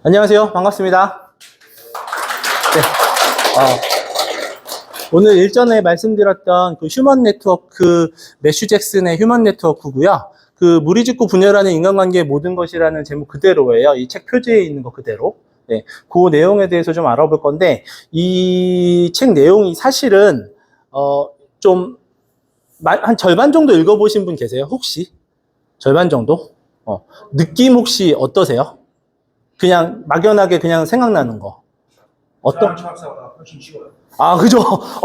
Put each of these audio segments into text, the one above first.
안녕하세요. 반갑습니다. 네. 오늘 일전에 말씀드렸던 그 휴먼 네트워크, 매슈 잭슨의 휴먼 네트워크고요. 그 무리짓고 분열하는 인간관계의 모든 것이라는 제목 그대로예요. 이 책 표지에 있는 거 그대로. 네. 그 내용에 대해서 좀 알아볼 건데, 이 책 내용이 사실은, 좀, 한 절반 정도 읽어보신 분 계세요? 혹시? 절반 정도? 느낌 혹시 어떠세요? 그냥 막연하게 그냥 생각나는 거. 어떤? 철학사가 훨씬 쉬워요. 아, 그죠.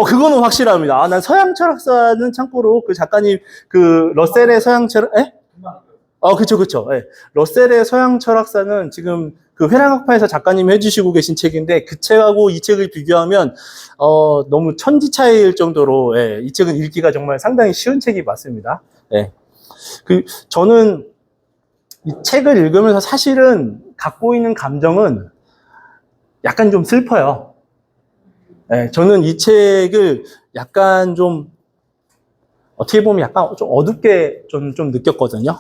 그거는 확실합니다. 난 서양 철학사는 참고로 그 작가님, 그, 러셀의 서양 철학, 에? 그쵸, 그쵸. 예. 러셀의 서양 철학사는 지금 그 회랑학파에서 작가님이 해주시고 계신 책인데, 그 책하고 이 책을 비교하면, 너무 천지 차이일 정도로, 예. 이 책은 읽기가 정말 상당히 쉬운 책이 맞습니다. 예. 저는 이 책을 읽으면서 사실은 갖고 있는 감정은 약간 좀 슬퍼요. 네, 저는 이 책을 약간 좀, 어떻게 보면 약간 좀 어둡게 좀 느꼈거든요.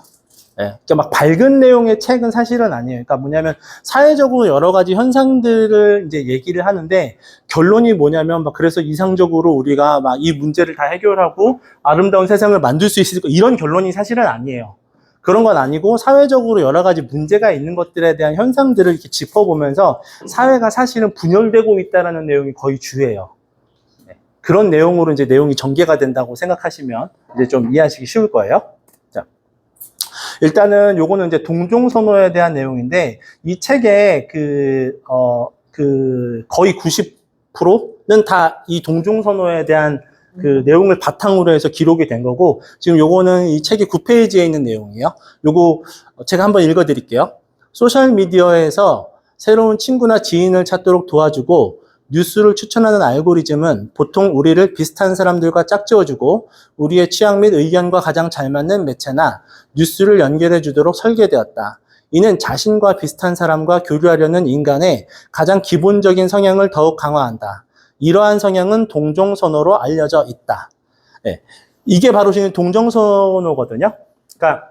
네, 그러니까 막 밝은 내용의 책은 사실은 아니에요. 그러니까 뭐냐면 사회적으로 여러 가지 현상들을 이제 얘기를 하는데 결론이 뭐냐면 막 그래서 이상적으로 우리가 막 이 문제를 다 해결하고 아름다운 세상을 만들 수 있을 거 이런 결론이 사실은 아니에요. 그런 건 아니고 사회적으로 여러 가지 문제가 있는 것들에 대한 현상들을 이렇게 짚어보면서 사회가 사실은 분열되고 있다는 내용이 거의 주예요. 네. 그런 내용으로 이제 내용이 전개가 된다고 생각하시면 이제 좀 이해하시기 쉬울 거예요. 자, 일단은 요거는 이제 동종선호에 대한 내용인데 이 책의 거의 90%는 다 이 동종선호에 대한 그 내용을 바탕으로 해서 기록이 된 거고 지금 요거는 이 책의 9페이지에 있는 내용이에요. 요거 제가 한번 읽어 드릴게요. 소셜미디어에서 새로운 친구나 지인을 찾도록 도와주고 뉴스를 추천하는 알고리즘은 보통 우리를 비슷한 사람들과 짝지어주고 우리의 취향 및 의견과 가장 잘 맞는 매체나 뉴스를 연결해 주도록 설계되었다. 이는 자신과 비슷한 사람과 교류하려는 인간의 가장 기본적인 성향을 더욱 강화한다. 이러한 성향은 동종선호로 알려져 있다. 네. 이게 바로 지금 동종선호거든요. 그러니까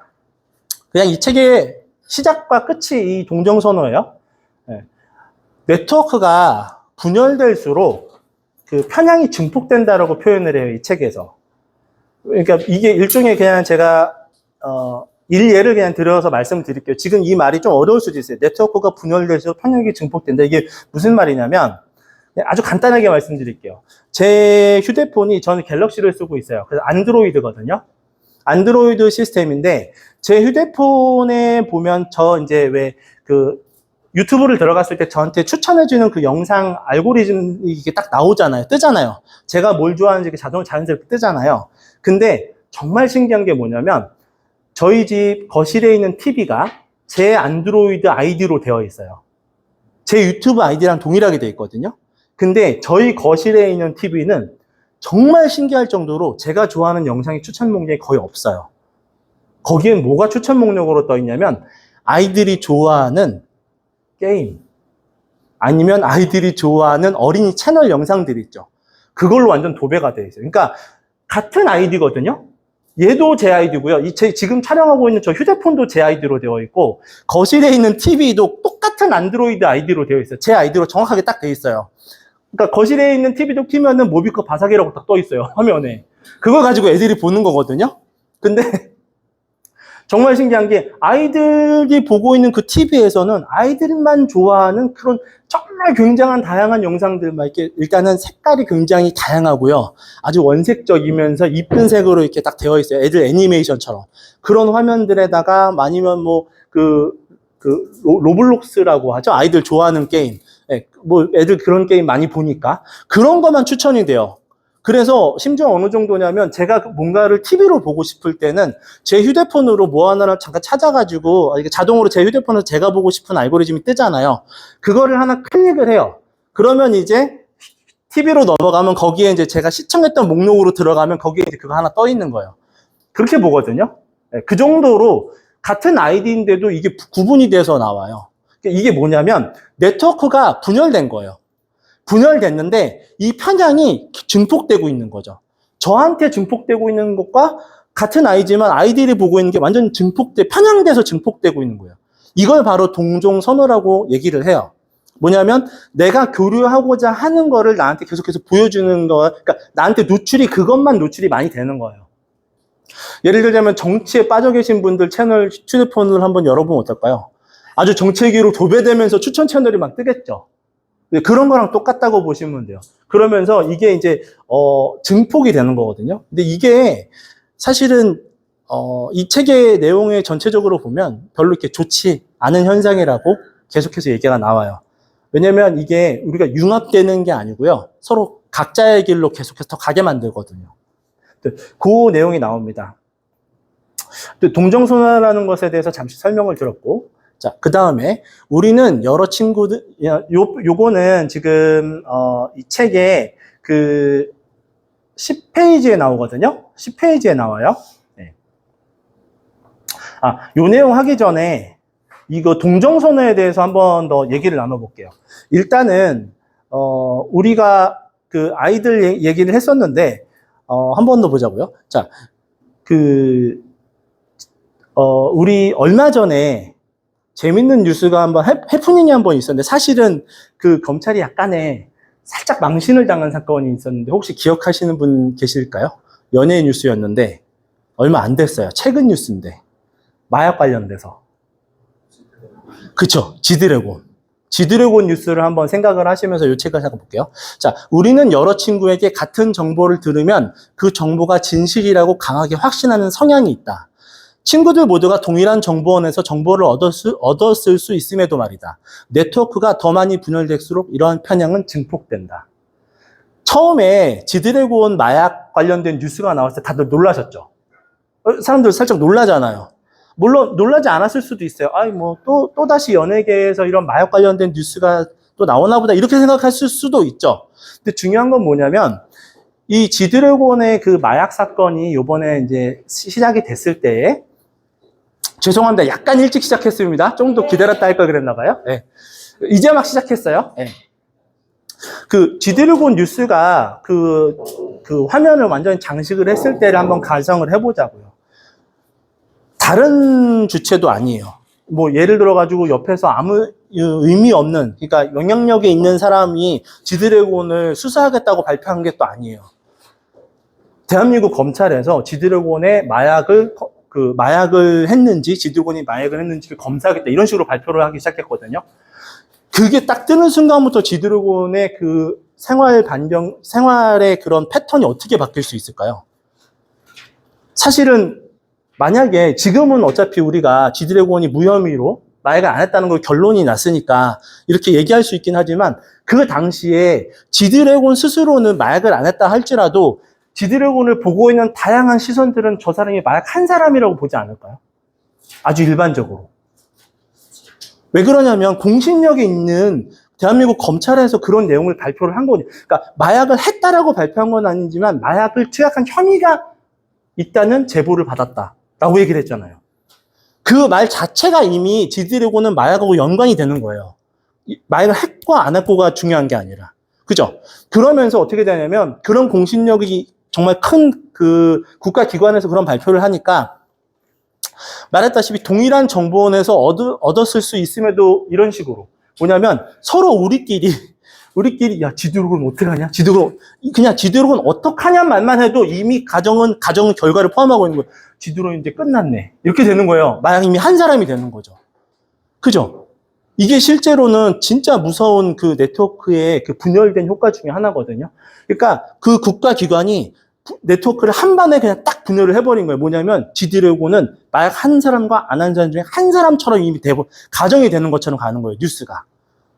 그냥 이 책의 시작과 끝이 이 동종선호예요. 네. 네트워크가 분열될수록 그 편향이 증폭된다라고 표현을 해요. 이 책에서. 그러니까 이게 일종의 그냥 제가 일예를 그냥 들어서 말씀드릴게요. 지금 이 말이 좀 어려울 수도 있어요. 네트워크가 분열될수록 편향이 증폭된다. 이게 무슨 말이냐면 아주 간단하게 말씀드릴게요. 제 휴대폰이 저는 갤럭시를 쓰고 있어요. 그래서 안드로이드거든요. 안드로이드 시스템인데 제 휴대폰에 보면 저 이제 왜 그 유튜브를 들어갔을 때 저한테 추천해주는 그 영상 알고리즘이 이게 딱 나오잖아요. 뜨잖아요. 제가 뭘 좋아하는지 자연스럽게 뜨잖아요. 근데 정말 신기한 게 뭐냐면 저희 집 거실에 있는 TV가 제 안드로이드 아이디로 되어 있어요. 제 유튜브 아이디랑 동일하게 되어 있거든요. 근데 저희 거실에 있는 TV는 정말 신기할 정도로 제가 좋아하는 영상이 추천 목록에 거의 없어요. 거기엔 뭐가 추천 목록으로 떠 있냐면 아이들이 좋아하는 게임 아니면 아이들이 좋아하는 어린이 채널 영상들이 있죠. 그걸로 완전 도배가 되어 있어요. 그러니까 같은 아이디거든요. 얘도 제 아이디고요. 지금 촬영하고 있는 저 휴대폰도 제 아이디로 되어 있고 거실에 있는 TV도 똑같은 안드로이드 아이디로 되어 있어요. 제 아이디로 정확하게 딱 되어 있어요. 그러니까 거실에 있는 TV도 키면은 모비커 바삭이라고 딱 떠 있어요. 화면에. 그걸 가지고 애들이 보는 거거든요. 근데 정말 신기한 게 아이들이 보고 있는 그 TV에서는 아이들만 좋아하는 그런 정말 굉장한 다양한 영상들, 막 이렇게 일단은 색깔이 굉장히 다양하고요. 아주 원색적이면서 이쁜 색으로 이렇게 딱 되어 있어요. 애들 애니메이션처럼. 그런 화면들에다가 아니면 뭐 로블록스라고 하죠. 아이들 좋아하는 게임. 네, 뭐 애들 그런 게임 많이 보니까 그런 것만 추천이 돼요. 그래서 심지어 어느 정도냐면 제가 뭔가를 TV로 보고 싶을 때는 제 휴대폰으로 뭐 하나를 잠깐 찾아가지고 이게 자동으로 제 휴대폰에서 제가 보고 싶은 알고리즘이 뜨잖아요. 그거를 하나 클릭을 해요. 그러면 이제 TV로 넘어가면 거기에 이제 제가 시청했던 목록으로 들어가면 거기에 이제 그거 하나 떠 있는 거예요. 그렇게 보거든요. 그 정도로 같은 아이디인데도 이게 구분이 돼서 나와요. 이게 뭐냐면 네트워크가 분열된 거예요. 분열됐는데 이 편향이 증폭되고 있는 거죠. 저한테 증폭되고 있는 것과 같은 아이지만 아이들이 보고 있는 게 완전 편향돼서 증폭되고 있는 거예요. 이걸 바로 동종선호라고 얘기를 해요. 뭐냐면 내가 교류하고자 하는 거를 나한테 계속해서 보여주는 거, 그러니까 나한테 그것만 노출이 많이 되는 거예요. 예를 들자면 정치에 빠져 계신 분들 채널 휴대폰을 한번 열어보면 어떨까요? 아주 정체기로 도배되면서 추천 채널이 막 뜨겠죠. 그런 거랑 똑같다고 보시면 돼요. 그러면서 이게 이제 증폭이 되는 거거든요. 근데 이게 사실은 이 책의 내용을 전체적으로 보면 별로 이렇게 좋지 않은 현상이라고 계속해서 얘기가 나와요. 왜냐면 이게 우리가 융합되는 게 아니고요. 서로 각자의 길로 계속해서 더 가게 만들거든요. 그 내용이 나옵니다. 동정선호라는 것에 대해서 잠시 설명을 들었고, 자, 그 다음에 우리는 여러 친구들, 요거는 지금 이 책에 그 10페이지에 나오거든요. 10페이지에 나와요. 네. 요 내용 하기 전에 이거 동정선호에 대해서 한 번 더 얘기를 나눠볼게요. 일단은 우리가 그 아이들 얘기를 했었는데 한 번 더 보자고요. 자, 우리 얼마 전에 재밌는 뉴스가 한번 해프닝이 한번 있었는데 사실은 그 검찰이 약간의 살짝 망신을 당한 사건이 있었는데 혹시 기억하시는 분 계실까요? 연예 뉴스였는데 얼마 안 됐어요. 최근 뉴스인데 마약 관련돼서. 그쵸? 지드래곤 뉴스를 한번 생각을 하시면서 이 책을 읽어볼게요. 자, 우리는 여러 친구에게 같은 정보를 들으면 그 정보가 진실이라고 강하게 확신하는 성향이 있다. 친구들 모두가 동일한 정보원에서 정보를 얻었을 수 있음에도 말이다. 네트워크가 더 많이 분열될수록 이러한 편향은 증폭된다. 처음에 지드래곤 마약 관련된 뉴스가 나왔을 때 다들 놀라셨죠? 사람들 살짝 놀라잖아요. 물론 놀라지 않았을 수도 있어요. 또다시 연예계에서 이런 마약 관련된 뉴스가 또 나오나 보다 이렇게 생각했을 수도 있죠. 근데 중요한 건 뭐냐면 이 지드래곤의 그 마약 사건이 요번에 이제 시작이 됐을 때에 죄송합니다. 약간 일찍 시작했습니다. 좀 더 기다렸다 할 걸 그랬나 봐요. 네. 이제 막 시작했어요. 네. 그 지드래곤 뉴스가 그 화면을 완전히 장식을 했을 때를 한번 가정을 해보자고요. 다른 주체도 아니에요. 뭐 예를 들어가지고 옆에서 아무 의미 없는, 그러니까 영향력에 있는 사람이 지드래곤을 수사하겠다고 발표한 게 또 아니에요. 대한민국 검찰에서 지드래곤의 마약을 했는지, 지드래곤이 마약을 했는지를 검사하겠다 이런 식으로 발표를 하기 시작했거든요. 그게 딱 뜨는 순간부터 지드래곤의 그 생활의 그런 패턴이 어떻게 바뀔 수 있을까요? 사실은 만약에 지금은 어차피 우리가 지드래곤이 무혐의로 마약을 안 했다는 걸 결론이 났으니까 이렇게 얘기할 수 있긴 하지만 그 당시에 지드래곤 스스로는 마약을 안 했다 할지라도 지드래곤을 보고 있는 다양한 시선들은 저 사람이 마약 한 사람이라고 보지 않을까요? 아주 일반적으로. 왜 그러냐면 공신력이 있는 대한민국 검찰에서 그런 내용을 발표를 한 거니. 그러니까 마약을 했다라고 발표한 건 아니지만 마약을 투약한 혐의가 있다는 제보를 받았다라고 얘기를 했잖아요. 그 말 자체가 이미 지드래곤은 마약하고 연관이 되는 거예요. 마약을 했고 안 했고가 중요한 게 아니라. 그죠? 그러면서 어떻게 되냐면 그런 공신력이 정말 큰 그 국가기관에서 그런 발표를 하니까 말했다시피 동일한 정보원에서 얻었을 수 있음에도 이런 식으로 뭐냐면 서로 우리끼리 야 지드래곤 어떡하냐? 지드래곤 어떡하냐 말만 해도 이미 가정 결과를 포함하고 있는 거예요. 지드래곤 이제 끝났네. 이렇게 되는 거예요. 마약 이미 한 사람이 되는 거죠. 그죠? 이게 실제로는 진짜 무서운 그 네트워크의 그 분열된 효과 중에 하나거든요. 그러니까 그 국가기관이 네트워크를 한 번에 그냥 딱 분열을 해버린 거예요. 뭐냐면 지드래곤은 마약 한 사람과 안 한 사람 중에 한 사람처럼 이미 가정이 되는 것처럼 가는 거예요. 뉴스가.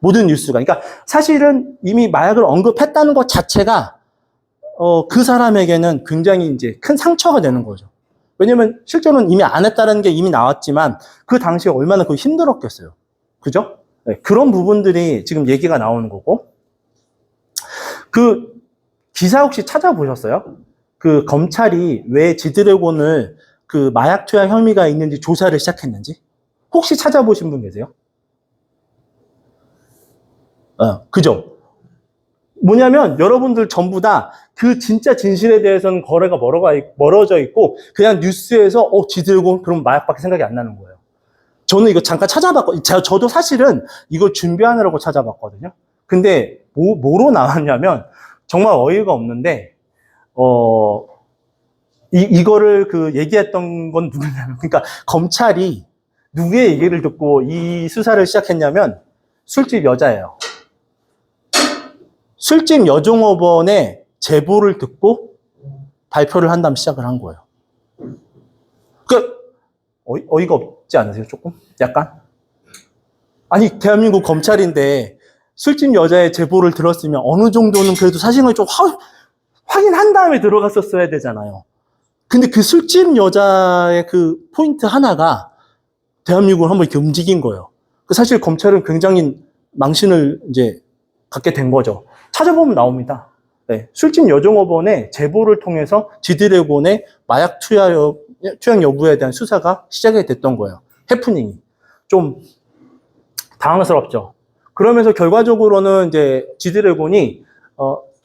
모든 뉴스가. 그러니까 사실은 이미 마약을 언급했다는 것 자체가 그 사람에게는 굉장히 이제 큰 상처가 되는 거죠. 왜냐면 실제로는 이미 안 했다는 게 이미 나왔지만 그 당시에 얼마나 그 힘들었겠어요. 그죠? 네, 그런 부분들이 지금 얘기가 나오는 거고. 그 기사 혹시 찾아보셨어요? 그 검찰이 왜 지드래곤을 그 마약 투약 혐의가 있는지 조사를 시작했는지? 혹시 찾아보신 분 계세요? 그죠? 뭐냐면 여러분들 전부 다 그 진짜 진실에 대해서는 거래가 멀어져 있고 그냥 뉴스에서 지드래곤 그럼 마약밖에 생각이 안 나는 거예요. 저는 이거 잠깐 찾아봤거든요. 저도 사실은 이거 준비하느라고 찾아봤거든요. 근데 뭐로 나왔냐면 정말 어이가 없는데 이거를 그 얘기했던 건 누구냐면, 그러니까 검찰이 누구의 얘기를 듣고 이 수사를 시작했냐면 술집 여자예요. 술집 여종업원의 제보를 듣고 발표를 한 다음 시작을 한 거예요. 그 어이가 없지 않으세요? 조금? 약간? 아니, 대한민국 검찰인데 술집 여자의 제보를 들었으면 어느 정도는 그래도 사실을 좀 확인한 다음에 들어갔었어야 되잖아요. 근데 그 술집 여자의 그 포인트 하나가 대한민국을 한번 이렇게 움직인 거예요. 사실 검찰은 굉장히 망신을 이제 갖게 된 거죠. 찾아보면 나옵니다. 네, 술집 여종업원의 제보를 통해서 지드래곤의 마약 투약 여부에 대한 수사가 시작이 됐던 거예요. 해프닝이. 좀 당황스럽죠. 그러면서 결과적으로는 이제 지드래곤이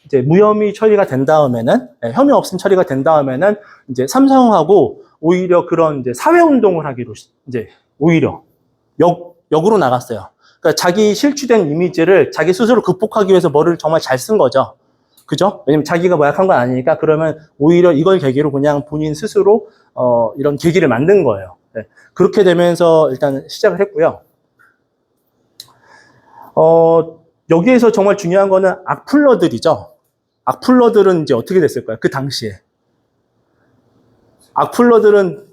이제 무혐의 처리가 된 다음에는, 혐의 없음 처리가 된 다음에는 이제 삼성하고 오히려 그런 이제 사회 운동을 하기로 이제 오히려 역으로 나갔어요. 그러니까 자기 실추된 이미지를 자기 스스로 극복하기 위해서 뭐를 정말 잘 쓴 거죠. 그죠? 왜냐면 자기가 마약한 건 아니니까 그러면 오히려 이걸 계기로 그냥 본인 스스로 이런 계기를 만든 거예요. 네. 그렇게 되면서 일단 시작을 했고요. 여기에서 정말 중요한 거는 악플러들이죠. 악플러들은 이제 어떻게 됐을까요? 그 당시에. 악플러들은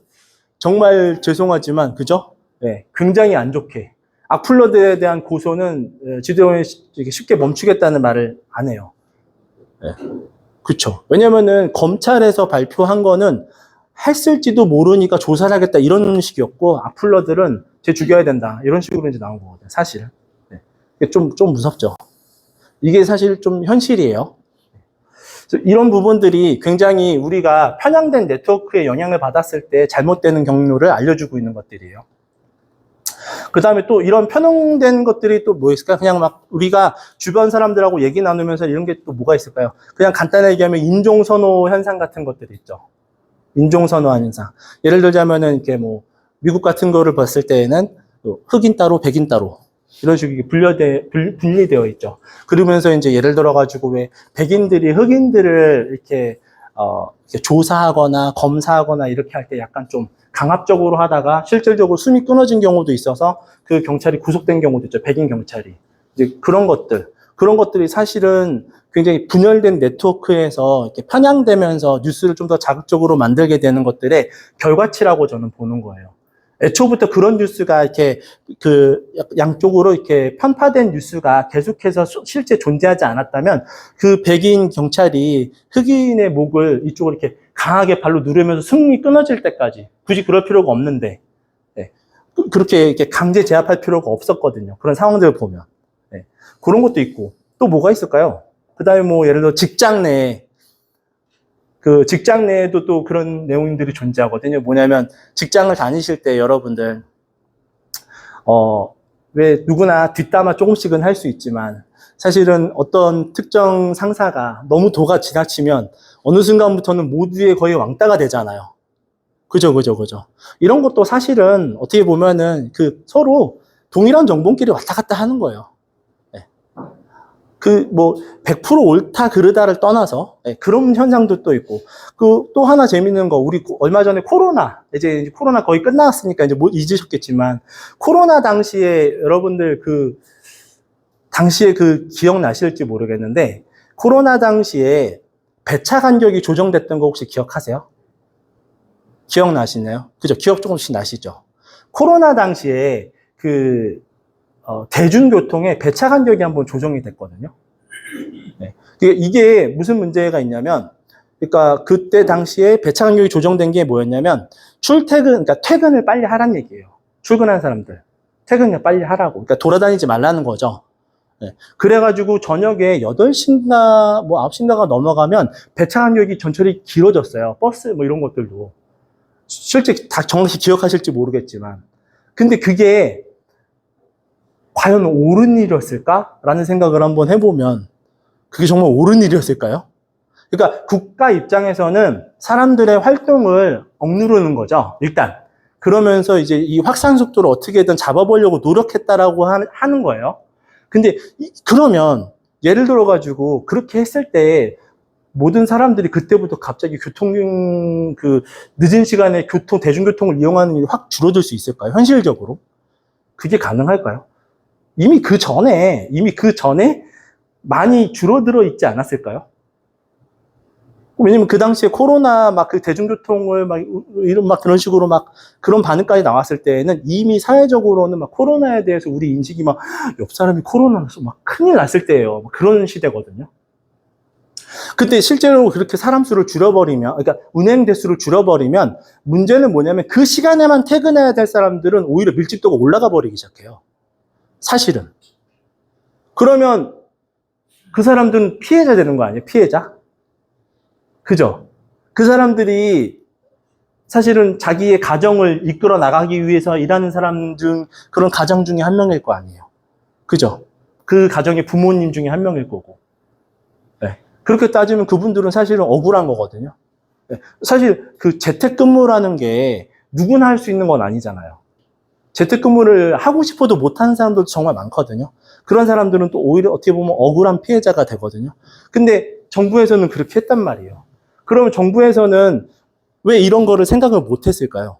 정말 죄송하지만, 그죠? 네, 굉장히 안 좋게. 악플러들에 대한 고소는 지드래곤이 쉽게 멈추겠다는 말을 안 해요. 네. 그쵸. 왜냐면은 검찰에서 발표한 거는 했을지도 모르니까 조사를 하겠다 이런 식이었고, 악플러들은 쟤 죽여야 된다. 이런 식으로 이제 나온 거거든요. 사실. 네. 좀 무섭죠. 이게 사실 좀 현실이에요. 이런 부분들이 굉장히 우리가 편향된 네트워크에 영향을 받았을 때 잘못되는 경로를 알려주고 있는 것들이에요. 그 다음에 또 이런 편향된 것들이 또 뭐 있을까? 그냥 막 우리가 주변 사람들하고 얘기 나누면서 이런 게 또 뭐가 있을까요? 그냥 간단하게 얘기하면 인종선호 현상 같은 것들이 있죠. 인종선호한 현상. 예를 들자면은 이렇게 뭐 미국 같은 거를 봤을 때에는 흑인 따로 백인 따로 이런 식으로 분리되어 있죠. 그러면서 이제 예를 들어가지고 왜 백인들이 흑인들을 이렇게 조사하거나 검사하거나 이렇게 할 때 약간 좀 강압적으로 하다가 실질적으로 숨이 끊어진 경우도 있어서 그 경찰이 구속된 경우도 있죠. 백인 경찰이. 이제 그런 것들이 사실은 굉장히 분열된 네트워크에서 이렇게 편향되면서 뉴스를 좀 더 자극적으로 만들게 되는 것들의 결과치라고 저는 보는 거예요. 애초부터 그런 뉴스가 이렇게 그 양쪽으로 이렇게 편파된 뉴스가 계속해서 실제 존재하지 않았다면 그 백인 경찰이 흑인의 목을 이쪽으로 이렇게 강하게 발로 누르면서 숨이 끊어질 때까지 굳이 그럴 필요가 없는데 네. 그렇게 이렇게 강제 제압할 필요가 없었거든요. 그런 상황들을 보면 네. 그런 것도 있고 또 뭐가 있을까요? 그 다음에 뭐 예를 들어 직장 내에도 또 그런 내용들이 존재하거든요. 뭐냐면 직장을 다니실 때 여러분들 왜 누구나 뒷담화 조금씩은 할 수 있지만 사실은 어떤 특정 상사가 너무 도가 지나치면 어느 순간부터는 모두의 거의 왕따가 되잖아요. 그죠. 이런 것도 사실은 어떻게 보면은 서로 동일한 정보끼리 왔다 갔다 하는 거예요. 100% 옳다, 그르다를 떠나서, 그런 현상도 또 있고, 또 하나 재밌는 거, 우리 얼마 전에 이제 코로나 거의 끝났으니까 이제 잊으셨겠지만, 코로나 당시에 여러분들 당시에 기억나실지 모르겠는데, 코로나 당시에 배차 간격이 조정됐던 거 혹시 기억하세요? 기억나시나요? 그죠? 기억 조금씩 나시죠? 코로나 당시에 대중교통의 배차 간격이 한번 조정이 됐거든요. 네. 이게 무슨 문제가 있냐면, 그러니까 그때 당시에 배차 간격이 조정된 게 뭐였냐면, 그러니까 퇴근을 빨리 하라는 얘기예요. 출근한 사람들. 퇴근을 빨리 하라고. 그러니까 돌아다니지 말라는 거죠. 네. 그래가지고 저녁에 8시인가, 9시인가가 넘어가면 배차 간격이 전철이 길어졌어요. 버스 뭐 이런 것들도. 실제 다 정확히 기억하실지 모르겠지만. 근데 그게 과연 옳은 일이었을까? 라는 생각을 한번 해보면 그게 정말 옳은 일이었을까요? 그러니까 국가 입장에서는 사람들의 활동을 억누르는 거죠. 일단. 그러면서 이제 이 확산 속도를 어떻게든 잡아보려고 노력했다라고 하는 거예요. 근데 그러면 예를 들어가지고 그렇게 했을 때 모든 사람들이 그때부터 갑자기 늦은 시간에 대중교통을 이용하는 일이 확 줄어들 수 있을까요? 현실적으로? 그게 가능할까요? 이미 그 전에 많이 줄어들어 있지 않았을까요? 왜냐면 그 당시에 코로나 그 대중교통을 그런 식으로 그런 반응까지 나왔을 때에는 이미 사회적으로는 코로나에 대해서 우리 인식이 옆 사람이 코로나 나서 큰일 났을 때예요. 그런 시대거든요. 그때 실제로 그렇게 사람 수를 줄여버리면, 그러니까 운행 대수를 줄여버리면 문제는 뭐냐면 그 시간에만 퇴근해야 될 사람들은 오히려 밀집도가 올라가 버리기 시작해요. 사실은. 그러면 그 사람들은 피해자 되는 거 아니에요? 피해자? 그죠? 그 사람들이 사실은 자기의 가정을 이끌어 나가기 위해서 일하는 사람 중, 그런 가정 중에 한 명일 거 아니에요. 그죠? 그 가정의 부모님 중에 한 명일 거고. 네. 그렇게 따지면 그분들은 사실은 억울한 거거든요. 네. 사실 그 재택근무라는 게 누구나 할 수 있는 건 아니잖아요. 재택근무를 하고 싶어도 못하는 사람들도 정말 많거든요. 그런 사람들은 또 오히려 어떻게 보면 억울한 피해자가 되거든요. 근데 정부에서는 그렇게 했단 말이에요. 그러면 정부에서는 왜 이런 거를 생각을 못 했을까요?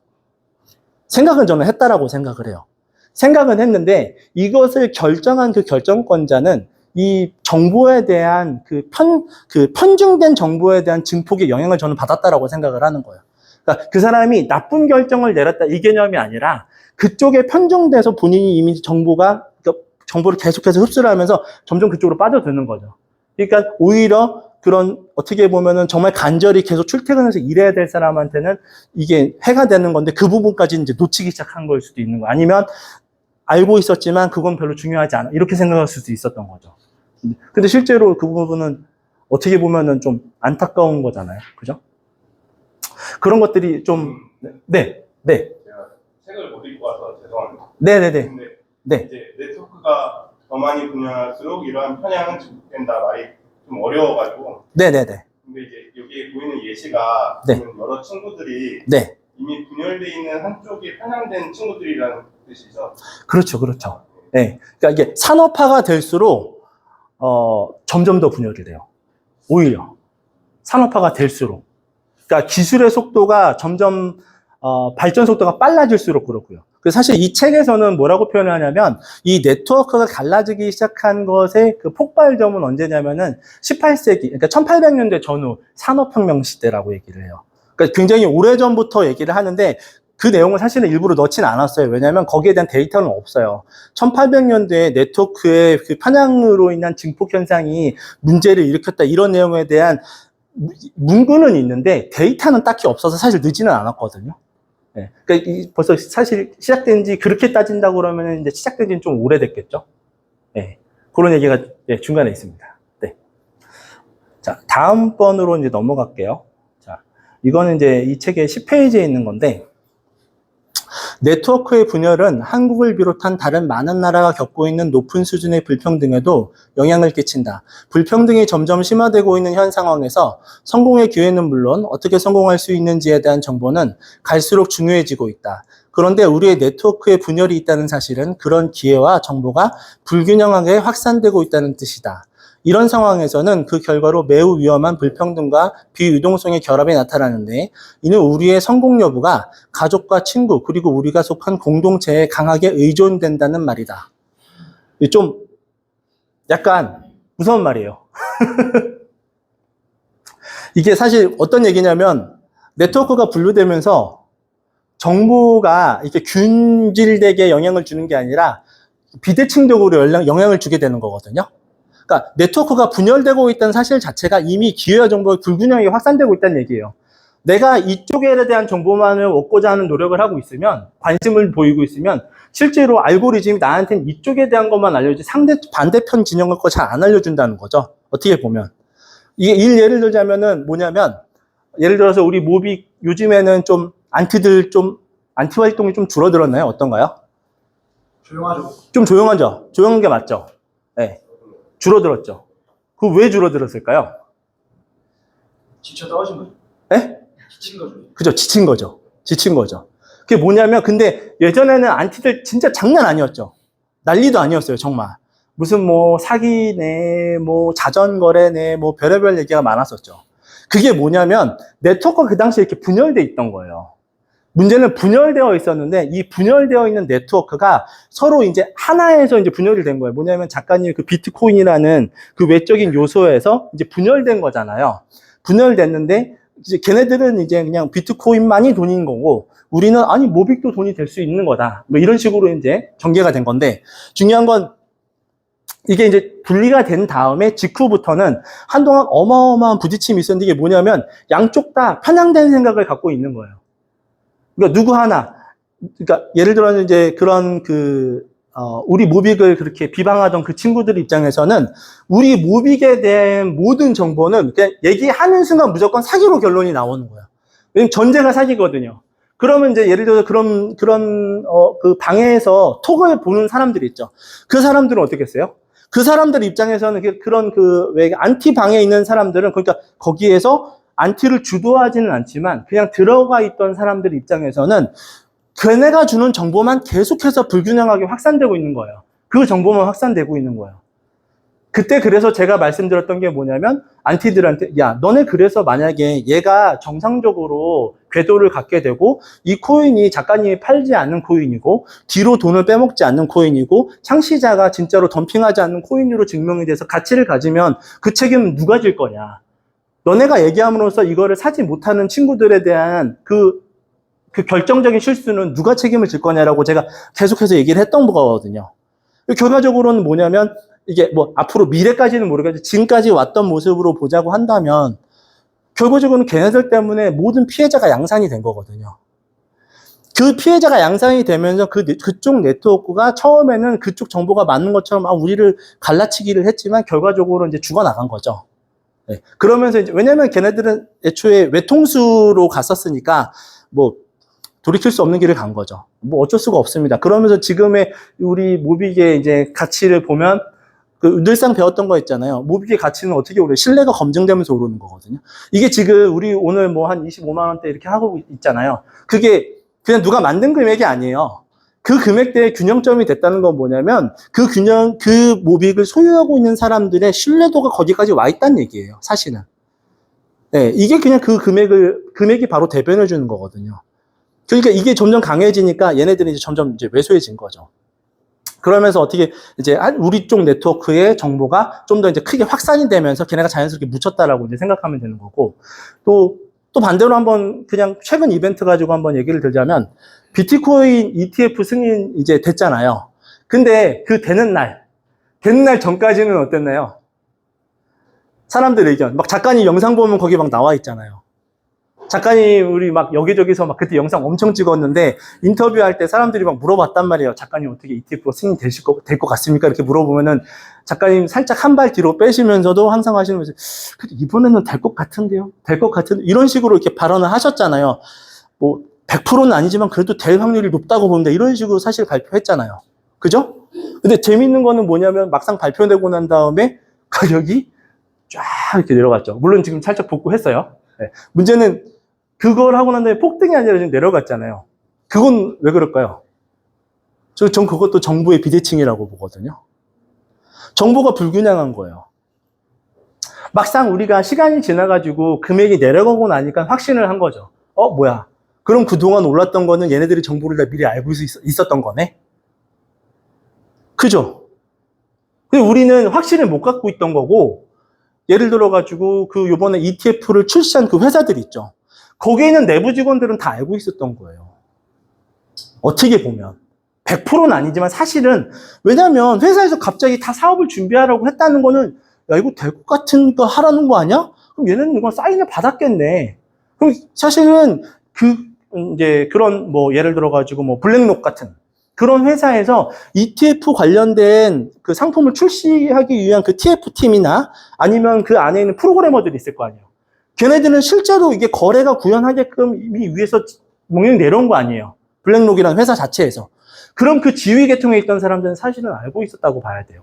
생각은 저는 했다라고 생각을 해요. 생각은 했는데 이것을 결정한 그 결정권자는 이 정보에 대한 편중된 정보에 대한 증폭의 영향을 저는 받았다라고 생각을 하는 거예요. 그러니까 그 사람이 나쁜 결정을 내렸다 이 개념이 아니라 그쪽에 편중돼서 본인이 이미 정보를 계속해서 흡수를 하면서 점점 그쪽으로 빠져드는 거죠. 그러니까 오히려 그런 어떻게 보면은 정말 간절히 계속 출퇴근해서 일해야 될 사람한테는 이게 해가 되는 건데 그 부분까지 이제 놓치기 시작한 걸 수도 있는 거. 아니면 알고 있었지만 그건 별로 중요하지 않아. 이렇게 생각할 수도 있었던 거죠. 근데 실제로 그 부분은 어떻게 보면은 좀 안타까운 거잖아요. 그죠? 그런 것들이 좀, 네. 제가 책을 못 읽고 와서 죄송합니다. 네네네. 근데 네. 이제 네트워크가 더 많이 분열할수록 이러한 편향은 증폭된다 말이 좀 어려워가지고. 네네네. 근데 이제 여기에 보이는 예시가 네. 여러 친구들이 네. 이미 분열되어 있는 한쪽에 편향된 친구들이라는 뜻이죠. 그렇죠. 네. 그러니까 이게 산업화가 될수록 점점 더 분열이 돼요. 오히려 산업화가 될수록. 그러니까 기술의 속도가 점점 발전 속도가 빨라질수록 그렇고요. 그래서 사실 이 책에서는 뭐라고 표현을 하냐면 이 네트워크가 갈라지기 시작한 것의 그 폭발점은 언제냐면은 18세기, 그러니까 1800년대 전후 산업혁명 시대라고 얘기를 해요. 그러니까 굉장히 오래전부터 얘기를 하는데 그 내용을 사실은 일부러 넣지는 않았어요. 왜냐하면 거기에 대한 데이터는 없어요. 1800년대에 네트워크의 그 편향으로 인한 증폭 현상이 문제를 일으켰다 이런 내용에 대한 문구는 있는데 데이터는 딱히 없어서 사실 늦지는 않았거든요. 네. 그러니까 벌써 사실 시작된 지 그렇게 따진다고 그러면 이제 시작된 지는 좀 오래됐겠죠. 네. 그런 얘기가 중간에 있습니다. 네. 자, 다음 번으로 이제 넘어갈게요. 자, 이거는 이제 이 책의 10페이지에 있는 건데 네트워크의 분열은 한국을 비롯한 다른 많은 나라가 겪고 있는 높은 수준의 불평등에도 영향을 끼친다. 불평등이 점점 심화되고 있는 현 상황에서 성공의 기회는 물론 어떻게 성공할 수 있는지에 대한 정보는 갈수록 중요해지고 있다. 그런데 우리의 네트워크에 분열이 있다는 사실은 그런 기회와 정보가 불균형하게 확산되고 있다는 뜻이다. 이런 상황에서는 그 결과로 매우 위험한 불평등과 비유동성의 결합이 나타나는데 이는 우리의 성공 여부가 가족과 친구 그리고 우리가 속한 공동체에 강하게 의존된다는 말이다. 좀 약간 무서운 말이에요. 이게 사실 어떤 얘기냐면 네트워크가 분류되면서 정보가 이렇게 균질되게 영향을 주는 게 아니라 비대칭적으로 영향을 주게 되는 거거든요. 그러니까 네트워크가 분열되고 있다는 사실 자체가 이미 기회와 정보의 불균형이 확산되고 있다는 얘기예요. 내가 이쪽에 대한 정보만을 얻고자 하는 노력을 하고 있으면, 관심을 보이고 있으면 실제로 알고리즘이 나한테는 이쪽에 대한 것만 알려주지 반대편 진영의 거 잘 안 알려준다는 거죠. 어떻게 보면. 이게 예를 들자면은 뭐냐면 예를 들어서 우리 모비 요즘에는 좀 안티 활동이 좀 줄어들었나요? 어떤가요? 조용하죠. 좀 조용하죠? 조용한 게 맞죠? 네. 줄어들었죠. 그 왜 줄어들었을까요? 지쳐 떨어진 거죠. 예? 지친 거죠. 그죠? 지친 거죠. 지친 거죠. 그게 뭐냐면, 근데 예전에는 안티들 진짜 장난 아니었죠. 난리도 아니었어요, 정말. 무슨 뭐 사기네, 뭐 자전거래네, 뭐 별의별 얘기가 많았었죠. 그게 뭐냐면, 네트워크가 그 당시에 이렇게 분열돼 있던 거예요. 문제는 분열되어 있었는데, 이 분열되어 있는 네트워크가 서로 이제 하나에서 이제 분열이 된 거예요. 뭐냐면 작가님 그 비트코인이라는 그 외적인 요소에서 이제 분열된 거잖아요. 분열됐는데, 이제 걔네들은 이제 그냥 비트코인만이 돈인 거고, 우리는 아니 모빅도 돈이 될 수 있는 거다. 뭐 이런 식으로 이제 전개가 된 건데, 중요한 건 이게 이제 분리가 된 다음에 직후부터는 한동안 어마어마한 부딪힘이 있었는데, 이게 뭐냐면 양쪽 다 편향된 생각을 갖고 있는 거예요. 그러니까 누구 하나, 그러니까 예를 들어 이제 그런 우리 모빅을 그렇게 비방하던 그 친구들 입장에서는 우리 모빅에 대한 모든 정보는 그냥 얘기하는 순간 무조건 사기로 결론이 나오는 거예요. 왜냐면 전제가 사기거든요. 그러면 이제 예를 들어서 그 방에서 톡을 보는 사람들이 있죠. 그 사람들은 어떻게 했어요? 그 사람들 입장에서는 왜 안티 방에 있는 사람들은, 그러니까 거기에서 안티를 주도하지는 않지만 그냥 들어가 있던 사람들 입장에서는 걔네가 주는 정보만 계속해서 불균형하게 확산되고 있는 거예요. 그 정보만 확산되고 있는 거예요. 그때 그래서 제가 말씀드렸던 게 뭐냐면, 안티들한테 야, 너네 그래서 만약에 얘가 정상적으로 궤도를 갖게 되고 이 코인이 작가님이 팔지 않는 코인이고 뒤로 돈을 빼먹지 않는 코인이고 창시자가 진짜로 덤핑하지 않는 코인으로 증명이 돼서 가치를 가지면 그 책임은 누가 질 거냐. 너네가 얘기함으로써 이거를 사지 못하는 친구들에 대한 그 결정적인 실수는 누가 책임을 질 거냐라고 제가 계속해서 얘기를 했던 거거든요. 결과적으로는 뭐냐면, 이게 뭐 앞으로 미래까지는 모르겠지만 지금까지 왔던 모습으로 보자고 한다면 결과적으로는 걔네들 때문에 모든 피해자가 양산이 된 거거든요. 그 피해자가 양산이 되면서 그쪽 네트워크가 처음에는 그쪽 정보가 맞는 것처럼 우리를 갈라치기를 했지만 결과적으로 이제 죽어나간 거죠. 네. 그러면서 이제, 왜냐면 걔네들은 애초에 외통수로 갔었으니까 뭐 돌이킬 수 없는 길을 간 거죠. 뭐 어쩔 수가 없습니다. 그러면서 지금의 우리 모빅의 이제 가치를 보면 늘상 배웠던 거 있잖아요. 모빅의 가치는 어떻게 오래 신뢰가 검증되면서 오르는 거거든요. 이게 지금 우리 오늘 뭐 한 25만 원대 이렇게 하고 있잖아요. 그게 그냥 누가 만든 금액이 아니에요. 그 금액대의 균형점이 됐다는 건 뭐냐면 그 모빅을 소유하고 있는 사람들의 신뢰도가 거기까지 와 있다는 얘기예요. 사실은. 네, 이게 그냥 그 금액이 바로 대변해 주는 거거든요. 그러니까 이게 점점 강해지니까 얘네들이 이제 점점 이제 왜소해진 거죠. 그러면서 어떻게 이제 우리 쪽 네트워크의 정보가 좀 더 이제 크게 확산이 되면서 걔네가 자연스럽게 묻혔다라고 이제 생각하면 되는 거고, 또 반대로 한번 그냥 최근 이벤트 가지고 한번 얘기를 들자면, 비트코인 ETF 승인 이제 됐잖아요. 근데 그 되는 날 전까지는 어땠나요? 사람들 의견, 막 작가님 영상 보면 거기 막 나와 있잖아요. 작가님, 우리 막 여기저기서 막 그때 영상 엄청 찍었는데, 인터뷰할 때 사람들이 막 물어봤단 말이에요. 작가님 어떻게 ETF가 승인 될 것 같습니까? 이렇게 물어보면은, 작가님 살짝 한 발 뒤로 빼시면서도 항상 하시면서, 이번에는 될 것 같은데요? 될 것 같은데? 이런 식으로 이렇게 발언을 하셨잖아요. 뭐, 100%는 아니지만 그래도 될 확률이 높다고 봅니다. 이런 식으로 사실 발표했잖아요. 그죠? 근데 재밌는 거는 뭐냐면, 막상 발표되고 난 다음에 가격이 쫙 이렇게 내려갔죠. 물론 지금 살짝 복구했어요. 네. 문제는 그걸 하고 난 다음에 폭등이 아니라 지금 내려갔잖아요. 그건 왜 그럴까요? 전 그것도 정부의 비대칭이라고 보거든요. 정보가 불균형한 거예요. 막상 우리가 시간이 지나가지고 금액이 내려가고 나니까 확신을 한 거죠. 뭐야. 그럼 그동안 올랐던 거는 얘네들이 정보를 다 미리 알고 있었던 거네? 그죠? 근데 우리는 확신을 못 갖고 있던 거고, 예를 들어가지고 요번에 ETF를 출시한 그 회사들 있죠. 거기에 있는 내부 직원들은 다 알고 있었던 거예요. 어떻게 보면. 100%는 아니지만 사실은, 왜냐면 회사에서 갑자기 다 사업을 준비하라고 했다는 거는, 야, 이거 될 것 같은 거 하라는 거 아니야? 그럼 얘네는 이건 사인을 받았겠네. 그럼 사실은 이제 그런 예를 들어가지고 블랙록 같은 그런 회사에서 ETF 관련된 그 상품을 출시하기 위한 그 TF팀이나 아니면 그 안에 있는 프로그래머들이 있을 거 아니에요. 걔네들은 실제로 이게 거래가 구현하게끔 이미 위에서 명령이 내려온 거 아니에요. 블랙록이라는 회사 자체에서. 그럼 그 지휘 계통에 있던 사람들은 사실은 알고 있었다고 봐야 돼요.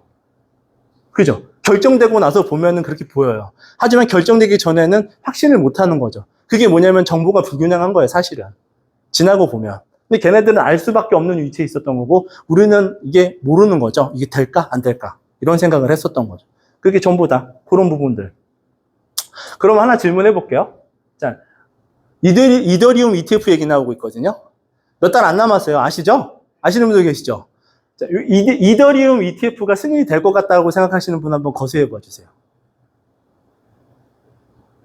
그죠? 결정되고 나서 보면은 그렇게 보여요. 하지만 결정되기 전에는 확신을 못 하는 거죠. 그게 뭐냐면 정보가 불균형한 거예요, 사실은. 지나고 보면. 근데 걔네들은 알 수밖에 없는 위치에 있었던 거고, 우리는 이게 모르는 거죠. 이게 될까? 안 될까? 이런 생각을 했었던 거죠. 그게 전부다. 그런 부분들. 그럼 하나 질문해 볼게요. 자, 이더리움 ETF 얘기 나오고 있거든요. 몇 달 안 남았어요. 아시죠? 아시는 분들 계시죠? 자, 이더리움 ETF가 승인이 될 것 같다고 생각하시는 분 한번 거수해 봐 주세요.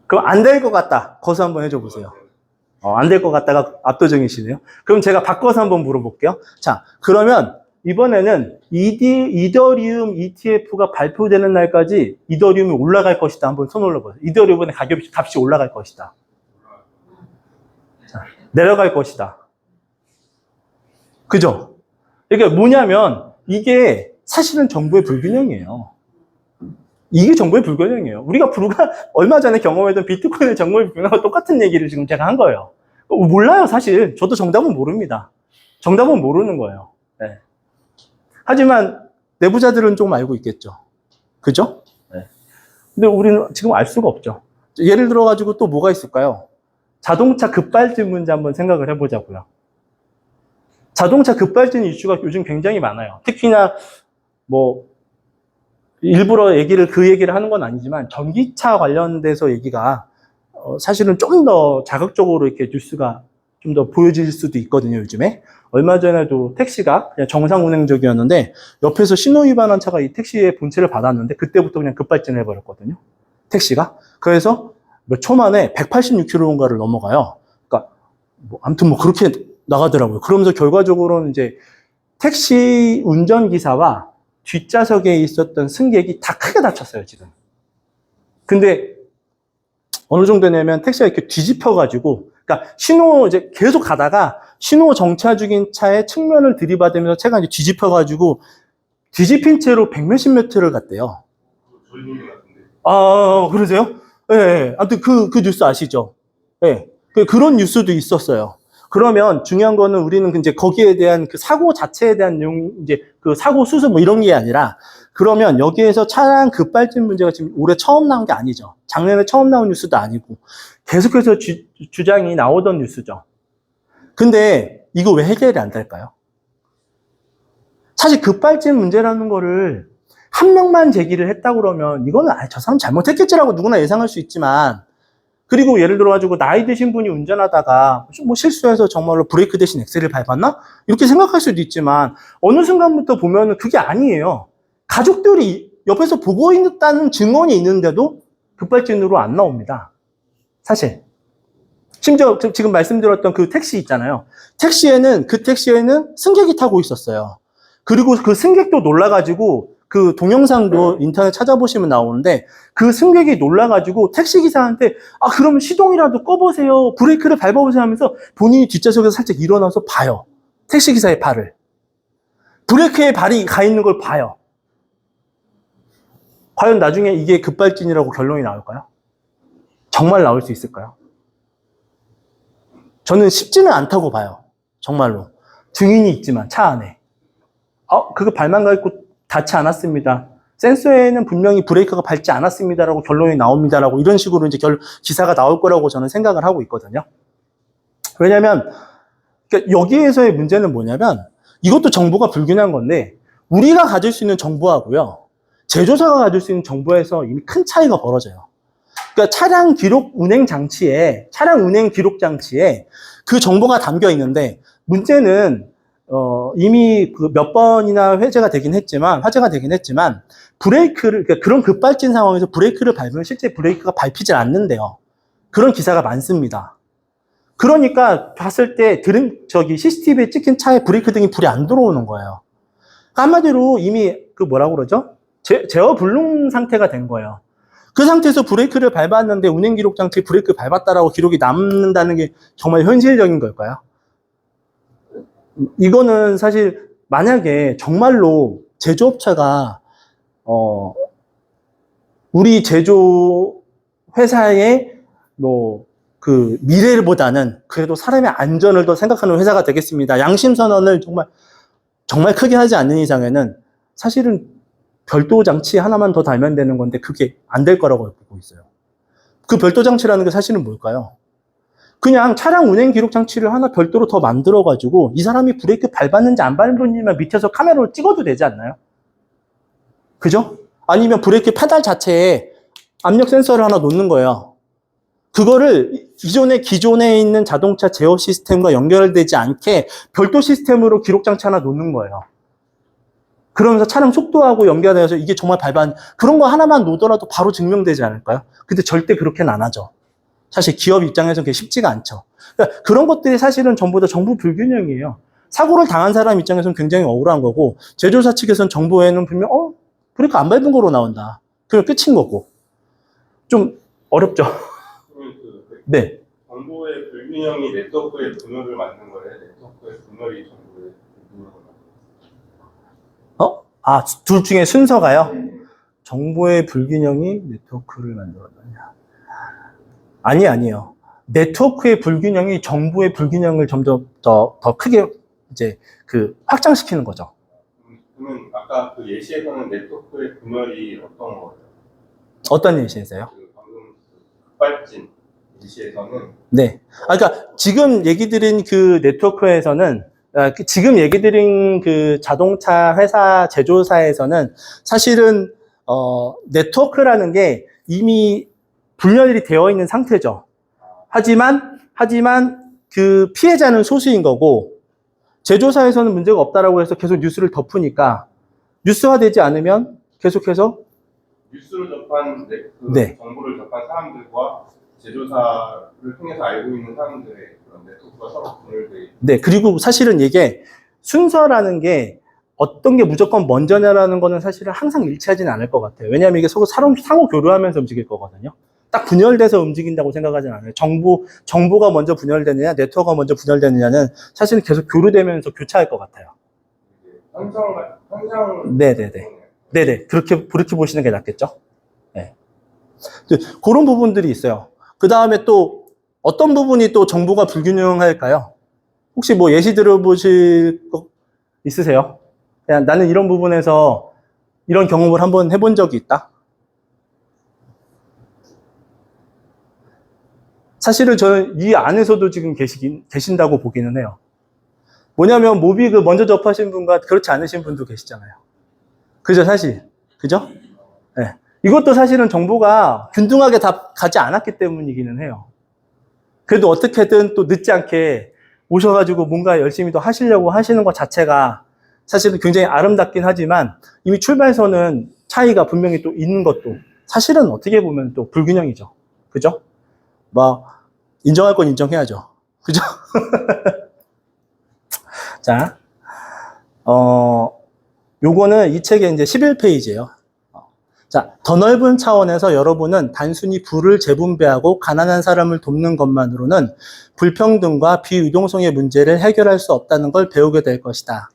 그럼 안 될 것 같다. 거수 한번 해줘 보세요. 안 될 것 같다가 압도적이시네요. 그럼 제가 바꿔서 한번 물어볼게요. 자, 그러면 이번에는 이더리움 ETF가 발표되는 날까지 이더리움이 올라갈 것이다. 한번 손 올려보세요. 이더리움의 값이 올라갈 것이다. 자, 내려갈 것이다. 그죠? 이게 뭐냐면 이게 사실은 정보의 불균형이에요. 이게 정보의 불균형이에요. 우리가 얼마 전에 경험했던 비트코인의 정보의 불균형과 똑같은 얘기를 지금 제가 한 거예요. 몰라요, 사실. 저도 정답은 모릅니다. 정답은 모르는 거예요. 네. 하지만 내부자들은 조금 알고 있겠죠. 그죠? 네. 근데 우리는 지금 알 수가 없죠. 예를 들어가지고 또 뭐가 있을까요? 자동차 급발진 문제 한번 생각을 해보자고요. 자동차 급발진 이슈가 요즘 굉장히 많아요. 특히나 뭐 일부러 그 얘기를 하는 건 아니지만 전기차 관련돼서 얘기가 사실은 좀 더 자극적으로 이렇게 뉴스가 좀 더 보여질 수도 있거든요, 요즘에. 얼마 전에도 택시가 그냥 정상 운행적이었는데 옆에서 신호 위반한 차가 이 택시의 본체를 받았는데 그때부터 그냥 급발진을 해버렸거든요, 택시가. 그래서 몇 초 만에 186km인가를 넘어가요. 그러니까 뭐 아무튼 뭐 그렇게 나가더라고요. 그러면서 결과적으로는 이제 택시 운전기사와 뒷좌석에 있었던 승객이 다 크게 다쳤어요, 지금. 근데 어느 정도냐면 택시가 이렇게 뒤집혀가지고, 그러니까 이제 계속 가다가 신호 정차 중인 차의 측면을 들이받으면서 차가 이제 뒤집혀가지고 뒤집힌 채로 100몇십 미터를 갔대요. 그러세요? 예, 네, 아무튼 그 뉴스 아시죠? 예. 네, 그런 뉴스도 있었어요. 그러면 중요한 거는 우리는 이제 거기에 대한 그 사고 자체에 대한 내용, 이제 그 사고 수습 뭐 이런 게 아니라, 그러면 여기에서 차량 급발진 문제가 지금 올해 처음 나온 게 아니죠. 작년에 처음 나온 뉴스도 아니고 계속해서 주장이 나오던 뉴스죠. 근데 이거 왜 해결이 안 될까요? 사실 급발진 문제라는 거를 한 명만 제기를 했다 그러면 이거는 저 사람 잘못했겠지라고 누구나 예상할 수 있지만, 그리고 예를 들어가지고 나이 드신 분이 운전하다가 뭐 실수해서 정말로 브레이크 대신 엑셀을 밟았나? 이렇게 생각할 수도 있지만 어느 순간부터 보면은 그게 아니에요. 가족들이 옆에서 보고 있다는 증언이 있는데도 급발진으로 안 나옵니다. 사실. 심지어 지금 말씀드렸던 그 택시 있잖아요. 그 택시에는 승객이 타고 있었어요. 그리고 그 승객도 놀라가지고 그 동영상도 인터넷 찾아보시면 나오는데 그 승객이 놀라가지고 택시기사한테 그러면 시동이라도 꺼보세요. 브레이크를 밟아보세요 하면서 본인이 뒷좌석에서 살짝 일어나서 봐요. 택시기사의 발을. 브레이크에 발이 가 있는 걸 봐요. 과연 나중에 이게 급발진이라고 결론이 나올까요? 정말 나올 수 있을까요? 저는 쉽지는 않다고 봐요. 정말로. 증인이 있지만 차 안에. 그거 발만 가 있고 닿지 않았습니다. 센서에는 분명히 브레이크가 밟지 않았습니다라고 결론이 나옵니다라고 이런 식으로 이제 기사가 나올 거라고 저는 생각을 하고 있거든요. 왜냐면 그러니까 여기에서의 문제는 뭐냐면 이것도 정보가 불균형한 건데 우리가 가질 수 있는 정보하고요. 제조사가 가질 수 있는 정보에서 이미 큰 차이가 벌어져요. 그러니까 차량 운행 기록 장치에 그 정보가 담겨 있는데 문제는 이미 몇 번이나 화제가 되긴 했지만 그러니까 그런 급발진 상황에서 브레이크를 밟으면 실제 브레이크가 밟히질 않는데요. 그런 기사가 많습니다. 그러니까 봤을 때 CCTV에 찍힌 차에 브레이크 등이 불이 안 들어오는 거예요. 그러니까 한마디로 이미 뭐라고 그러죠? 제어 불능 상태가 된 거예요. 그 상태에서 브레이크를 밟았는데 운행 기록 장치에 브레이크를 밟았다라고 기록이 남는다는 게 정말 현실적인 걸까요? 이거는 사실 만약에 정말로 제조업체가 우리 제조 회사의 그 미래보다는 그래도 사람의 안전을 더 생각하는 회사가 되겠습니다. 양심 선언을 정말 크게 하지 않는 이상에는 사실은 별도 장치 하나만 더 달면 되는 건데 그게 안 될 거라고 보고 있어요. 그 별도 장치라는 게 사실은 뭘까요? 그냥 차량 운행 기록 장치를 하나 별도로 더 만들어가지고 이 사람이 브레이크 밟았는지 안 밟았는지만 밑에서 카메라로 찍어도 되지 않나요? 그죠? 아니면 브레이크 페달 자체에 압력 센서를 하나 놓는 거예요. 그거를 기존에 있는 자동차 제어 시스템과 연결되지 않게 별도 시스템으로 기록 장치 하나 놓는 거예요. 그러면서 차량 속도하고 연결해서 이게 정말 그런 거 하나만 놓더라도 바로 증명되지 않을까요? 근데 절대 그렇게는 안 하죠. 사실 기업 입장에서는 그게 쉽지가 않죠. 그러니까 그런 것들이 사실은 전부 다 정보 불균형이에요. 사고를 당한 사람 입장에서는 굉장히 억울한 거고, 제조사 측에서는 정보에는 분명, 브레이크 안 밟은 거로 나온다. 그럼 끝인 거고. 좀 어렵죠. 네. 정보의 불균형이 네트워크의 분열을 만든 거예요. 네트워크의 분열이 정보의 분열을 만든 거예요. 둘 중에 순서가요? 정보의 불균형이 네트워크를 만들었느냐? 아니에요. 네트워크의 불균형이 정보의 불균형을 점점 더 크게 이제 확장시키는 거죠. 그러면 아까 그 예시에서는 네트워크의 분열이 어떤 거예요? 어떤 예시에서요? 방금 급발진 예시에서는 네. 그러니까 지금 얘기 드린 그 네트워크에서는 지금 얘기 드린 그 자동차 회사 제조사에서는 사실은 네트워크라는 게 이미 분열이 되어 있는 상태죠. 하지만 그 피해자는 소수인 거고, 제조사에서는 문제가 없다라고 해서 계속 뉴스를 덮으니까 뉴스화되지 않으면 계속해서 뉴스를 접한 네. 정보를 접한 사람들과 제조사를 통해서 알고 있는 사람들의 그런 네트워크가 서로 분열돼 있고. 네. 그리고 사실은 이게 순서라는 게 어떤 게 무조건 먼저냐라는 거는 사실은 항상 일치하지는 않을 것 같아요. 왜냐하면 이게 서로 상호 교류하면서 움직일 거거든요. 딱 분열돼서 움직인다고 생각하지는 않아요. 정보가 먼저 분열되느냐, 네트워크가 먼저 분열되느냐는 사실은 계속 교류되면서 교차할 것 같아요. 현상. 네네. 그렇게 보시는 게 낫겠죠? 네. 그런 부분들이 있어요. 그 다음에 또 어떤 부분이 또 정보가 불균형할까요? 혹시 뭐 예시 들어보실 거 있으세요? 그냥 나는 이런 부분에서 이런 경험을 한번 해본 적이 있다. 사실은 저는 이 안에서도 지금 계신다고 보기는 해요. 뭐냐면 모비 먼저 접하신 분과 그렇지 않으신 분도 계시잖아요. 그죠, 사실. 그죠? 네. 이것도 사실은 정보가 균등하게 다 가지 않았기 때문이기는 해요. 그래도 어떻게든 또 늦지 않게 오셔가지고 뭔가 열심히 더 하시려고 하시는 것 자체가 사실은 굉장히 아름답긴 하지만 이미 출발선은 차이가 분명히 또 있는 것도 사실은 어떻게 보면 또 불균형이죠. 그죠? 인정할 건 인정해야죠. 그죠? 자, 요거는 이 책의 이제 11페이지예요. 자, 더 넓은 차원에서 여러분은 단순히 부를 재분배하고 가난한 사람을 돕는 것만으로는 불평등과 비유동성의 문제를 해결할 수 없다는 걸 배우게 될 것이다.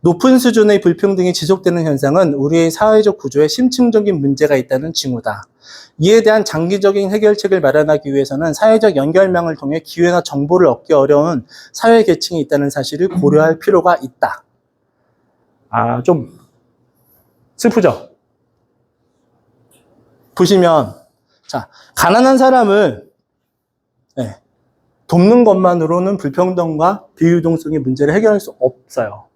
높은 수준의 불평등이 지속되는 현상은 우리의 사회적 구조에 심층적인 문제가 있다는 징후다. 이에 대한 장기적인 해결책을 마련하기 위해서는 사회적 연결망을 통해 기회나 정보를 얻기 어려운 사회 계층이 있다는 사실을 고려할 필요가 있다. 좀 슬프죠? 보시면, 자, 가난한 사람을 돕는 것만으로는 불평등과 비유동성의 문제를 해결할 수 없어요.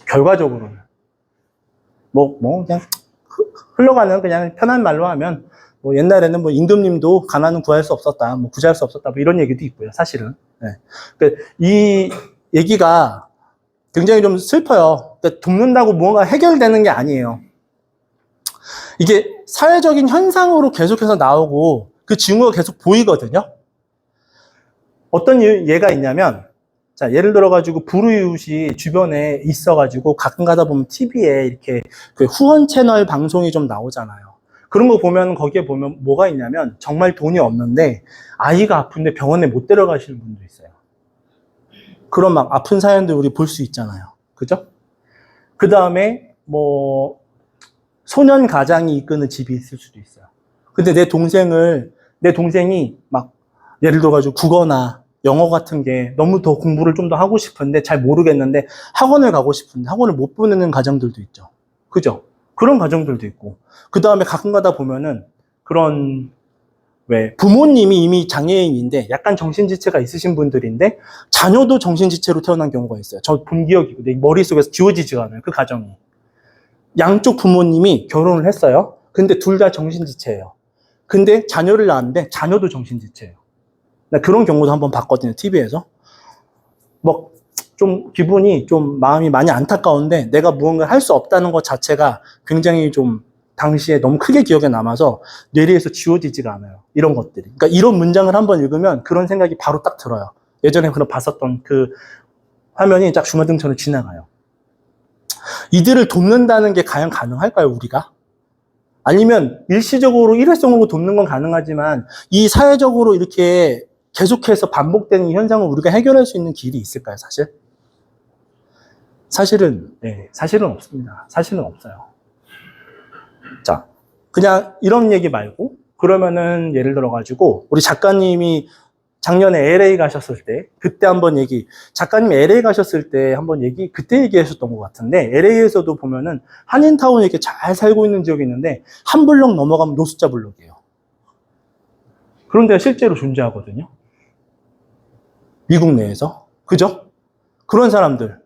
결과적으로는. 그냥 흘러가는 그냥 편한 말로 하면, 옛날에는 임금님도 가난은 구할 수 없었다, 구제할 수 없었다, 이런 얘기도 있고요, 사실은. 그러니까 이 얘기가 굉장히 좀 슬퍼요. 그러니까 돕는다고 뭔가 해결되는 게 아니에요. 이게 사회적인 현상으로 계속해서 나오고 그 징후가 계속 보이거든요. 어떤 예가 있냐면, 자, 예를 들어가지고 불우이웃이 주변에 있어가지고 가끔 가다 보면 TV에 이렇게 그 후원 채널 방송이 좀 나오잖아요. 그런 거 보면 거기에 보면 뭐가 있냐면 정말 돈이 없는데 아이가 아픈데 병원에 못 데려가시는 분도 있어요. 그런 막 아픈 사연들 우리 볼 수 있잖아요. 그죠? 그 다음에 소년 가장이 이끄는 집이 있을 수도 있어요. 근데 내 동생이 막 예를 들어가지고 국어나 영어 같은 게 너무 더 공부를 좀 더 하고 싶은데 잘 모르겠는데 학원을 가고 싶은데 학원을 못 보내는 가정들도 있죠. 그죠? 그런 가정들도 있고. 그 다음에 가끔 가다 보면은 그런, 왜, 부모님이 이미 장애인인데 약간 정신지체가 있으신 분들인데 자녀도 정신지체로 태어난 경우가 있어요. 저 본 기억이, 내 머릿속에서 지워지지가 않아요. 그 가정이. 양쪽 부모님이 결혼을 했어요. 근데 둘 다 정신지체예요. 근데 자녀를 낳았는데 자녀도 정신지체예요. 나 그런 경우도 한번 봤거든요, TV에서. 뭐, 좀 기분이 좀 마음이 많이 안타까운데 내가 무언가를 할 수 없다는 것 자체가 굉장히 좀 당시에 너무 크게 기억에 남아서 뇌리에서 지워지지가 않아요. 이런 것들이. 그러니까 이런 문장을 한번 읽으면 그런 생각이 바로 딱 들어요. 예전에 그런 봤었던 그 화면이 딱 주마등처럼 지나가요. 이들을 돕는다는 게 과연 가능할까요, 우리가? 아니면 일시적으로 일회성으로 돕는 건 가능하지만 이 사회적으로 이렇게 계속해서 반복되는 이 현상을 우리가 해결할 수 있는 길이 있을까요, 사실? 사실은 없습니다. 사실은 없어요. 자, 그냥 이런 얘기 말고, 그러면은 예를 들어가지고, 우리 작가님이 작년에 LA 가셨을 때, 그때 한번 작가님이 LA 가셨을 때 한번 그때 얘기하셨던 것 같은데, LA에서도 보면은 한인타운에 이렇게 잘 살고 있는 지역이 있는데, 한 블럭 넘어가면 노숙자 블럭이에요. 그런 데가 실제로 존재하거든요. 미국 내에서. 그죠? 그런 사람들.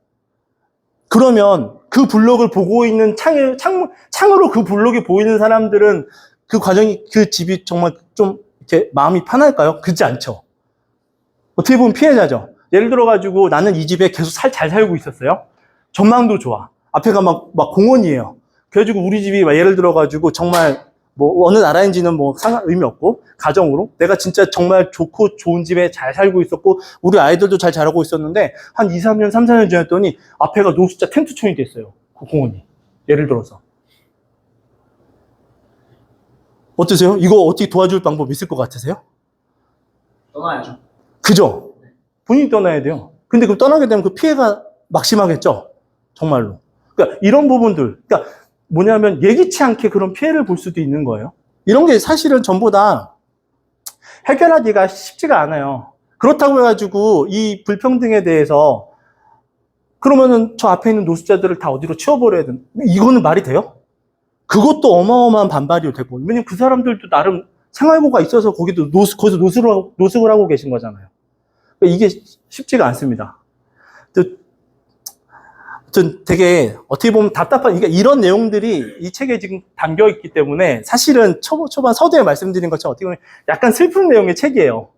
그러면 그 블록을 보고 있는 창으로 그 블록이 보이는 사람들은 그 집이 정말 좀 이렇게 마음이 편할까요? 그렇지 않죠. 어떻게 보면 피해자죠. 예를 들어가지고 나는 이 집에 계속 잘 살고 있었어요. 전망도 좋아. 앞에가 막 공원이에요. 그래가지고 우리 집이 예를 들어가지고 정말 뭐 어느 나라인지는 뭐 의미 없고 가정으로 내가 진짜 정말 좋고 좋은 집에 잘 살고 있었고 우리 아이들도 잘 자라고 있었는데 한 2, 3년, 3, 4년 지났더니 앞에가 노숙자 텐트촌이 됐어요. 그 공원이. 예를 들어서. 어떠세요? 이거 어떻게 도와줄 방법 있을 것 같으세요? 떠나야죠. 그죠? 본인이 떠나야 돼요. 근데 그 떠나게 되면 그 피해가 막심하겠죠? 정말로. 그러니까 이런 부분들, 그러니까 뭐냐면 예기치 않게 그런 피해를 볼 수도 있는 거예요. 이런 게 사실은 전부 다 해결하기가 쉽지가 않아요. 그렇다고 해가지고 이 불평등에 대해서 그러면은 저 앞에 있는 노숙자들을 다 어디로 치워버려야 되는, 이거는 말이 돼요? 그것도 어마어마한 반발이 되고, 왜냐면 그 사람들도 나름 생활고가 있어서 거기서 노숙을 하고 계신 거잖아요. 이게 쉽지가 않습니다. 아무튼 되게 어떻게 보면 답답한, 그러니까 이런 내용들이 이 책에 지금 담겨 있기 때문에 사실은 초반 서두에 말씀드린 것처럼 어떻게 보면 약간 슬픈 내용의 책이에요.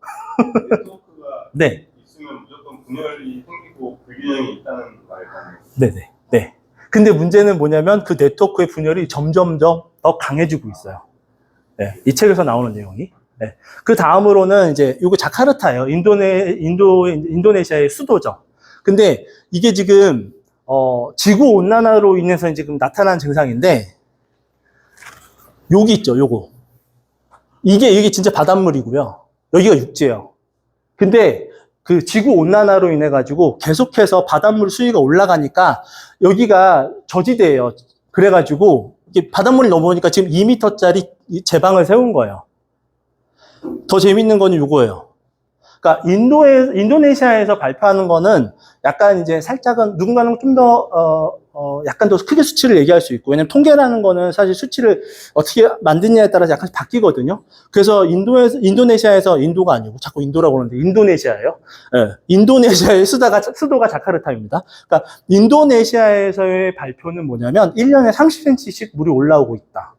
네트워크가 네. 있으면 무조건 분열이 생기고 불균형이 있다는 말이잖아요. 네네. 네. 근데 문제는 뭐냐면 그 네트워크의 분열이 점점 더 강해지고 있어요. 네. 이 책에서 나오는 내용이. 네. 그 다음으로는 이제 요거 자카르타예요. 인도네시아의 수도죠. 근데 이게 지금 지구 온난화로 인해서 지금 나타난 증상인데 여기 있죠, 요거. 이게 진짜 바닷물이고요. 여기가 육지예요. 근데 그 지구 온난화로 인해 가지고 계속해서 바닷물 수위가 올라가니까 여기가 저지대예요. 그래가지고 이게 바닷물이 넘어오니까 지금 2m짜리 제방을 세운 거예요. 더 재밌는 건 요거예요. 그러니까 인도네시아에서 발표하는 거는 약간 이제 살짝은 누군가는 좀 더 약간 더 크게 수치를 얘기할 수 있고, 왜냐면 통계라는 거는 사실 수치를 어떻게 만드냐에 따라서 약간씩 바뀌거든요. 그래서 인도네시아에서 인도가 아니고 자꾸 인도라고 그러는데 인도네시아예요. 네. 인도네시아의 수도가 자카르타입니다. 그러니까 인도네시아에서의 발표는 뭐냐면 1년에 30cm씩 물이 올라오고 있다.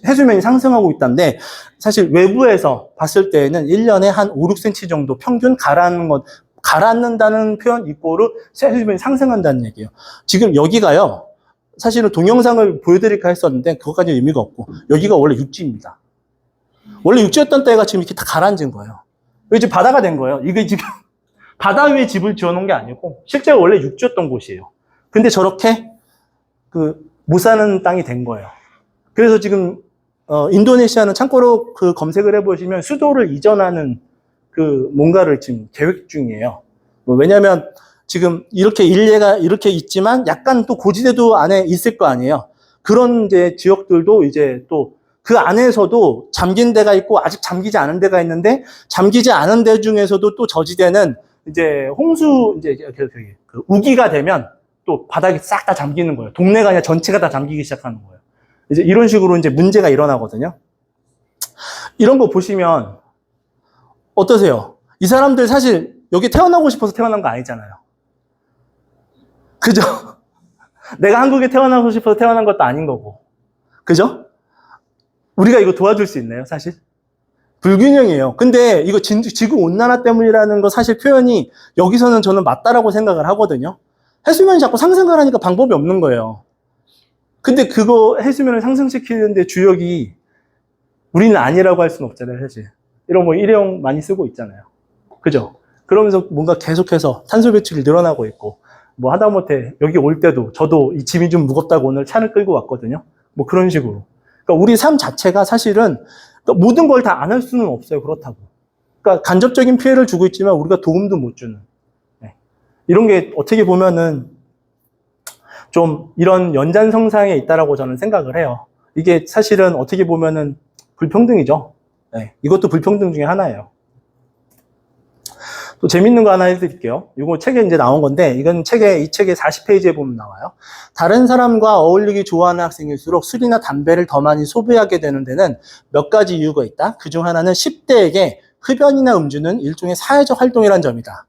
해수면이 상승하고 있다는데 사실 외부에서 봤을 때에는 1년에 한 5, 6cm 정도 평균 가라앉는다는 표현 이꼬르 해수면이 상승한다는 얘기예요. 지금 여기가요. 사실은 동영상을 보여드릴까 했었는데 그것까지는 의미가 없고 여기가 원래 육지입니다. 원래 육지였던 때가 지금 이렇게 다 가라앉은 거예요. 이제 바다가 된 거예요. 이게 지금 바다 위에 집을 지어놓은 게 아니고 실제로 원래 육지였던 곳이에요. 근데 저렇게 못 사는 땅이 된 거예요. 그래서 지금 인도네시아는 참고로 그 검색을 해보시면 수도를 이전하는 뭔가를 지금 계획 중이에요. 왜냐하면 지금 이렇게 일례가 이렇게 있지만 약간 또 고지대도 안에 있을 거 아니에요. 그런 이제 지역들도 이제 또 그 안에서도 잠긴 데가 있고 아직 잠기지 않은 데가 있는데 잠기지 않은 데 중에서도 또 저지대는 이제 우기가 되면 또 바닥이 싹 다 잠기는 거예요. 동네가 아니라 전체가 다 잠기기 시작하는 거예요. 이제 이런 식으로 이제 문제가 일어나거든요. 이런 거 보시면 어떠세요? 이 사람들 사실 여기 태어나고 싶어서 태어난 거 아니잖아요. 그죠? 내가 한국에 태어나고 싶어서 태어난 것도 아닌 거고. 그죠? 우리가 이거 도와줄 수 있나요, 사실? 불균형이에요. 근데 이거 지구온난화 때문이라는 거 사실 표현이 여기서는 저는 맞다라고 생각을 하거든요. 해수면이 자꾸 상승을 하니까 방법이 없는 거예요. 근데 그거 해수면을 상승시키는데 주역이 우리는 아니라고 할 수는 없잖아요, 사실. 이런 뭐 일회용 많이 쓰고 있잖아요. 그죠? 그러면서 뭔가 계속해서 탄소 배출이 늘어나고 있고, 뭐 하다못해 여기 올 때도 저도 이 짐이 좀 무겁다고 오늘 차를 끌고 왔거든요. 뭐 그런 식으로. 그러니까 우리 삶 자체가 사실은 그러니까 모든 걸 다 안 할 수는 없어요. 그렇다고. 그러니까 간접적인 피해를 주고 있지만 우리가 도움도 못 주는. 네. 이런 게 어떻게 보면은 좀 이런 연장선상에 있다라고 저는 생각을 해요. 이게 사실은 어떻게 보면은 불평등이죠. 네. 이것도 불평등 중에 하나예요. 또 재밌는 거 하나 해드릴게요. 이거 책에 이제 나온 건데, 이건 이 책의 40페이지에 보면 나와요. 다른 사람과 어울리기 좋아하는 학생일수록 술이나 담배를 더 많이 소비하게 되는 데는 몇 가지 이유가 있다. 그중 하나는 10대에게 흡연이나 음주는 일종의 사회적 활동이란 점이다.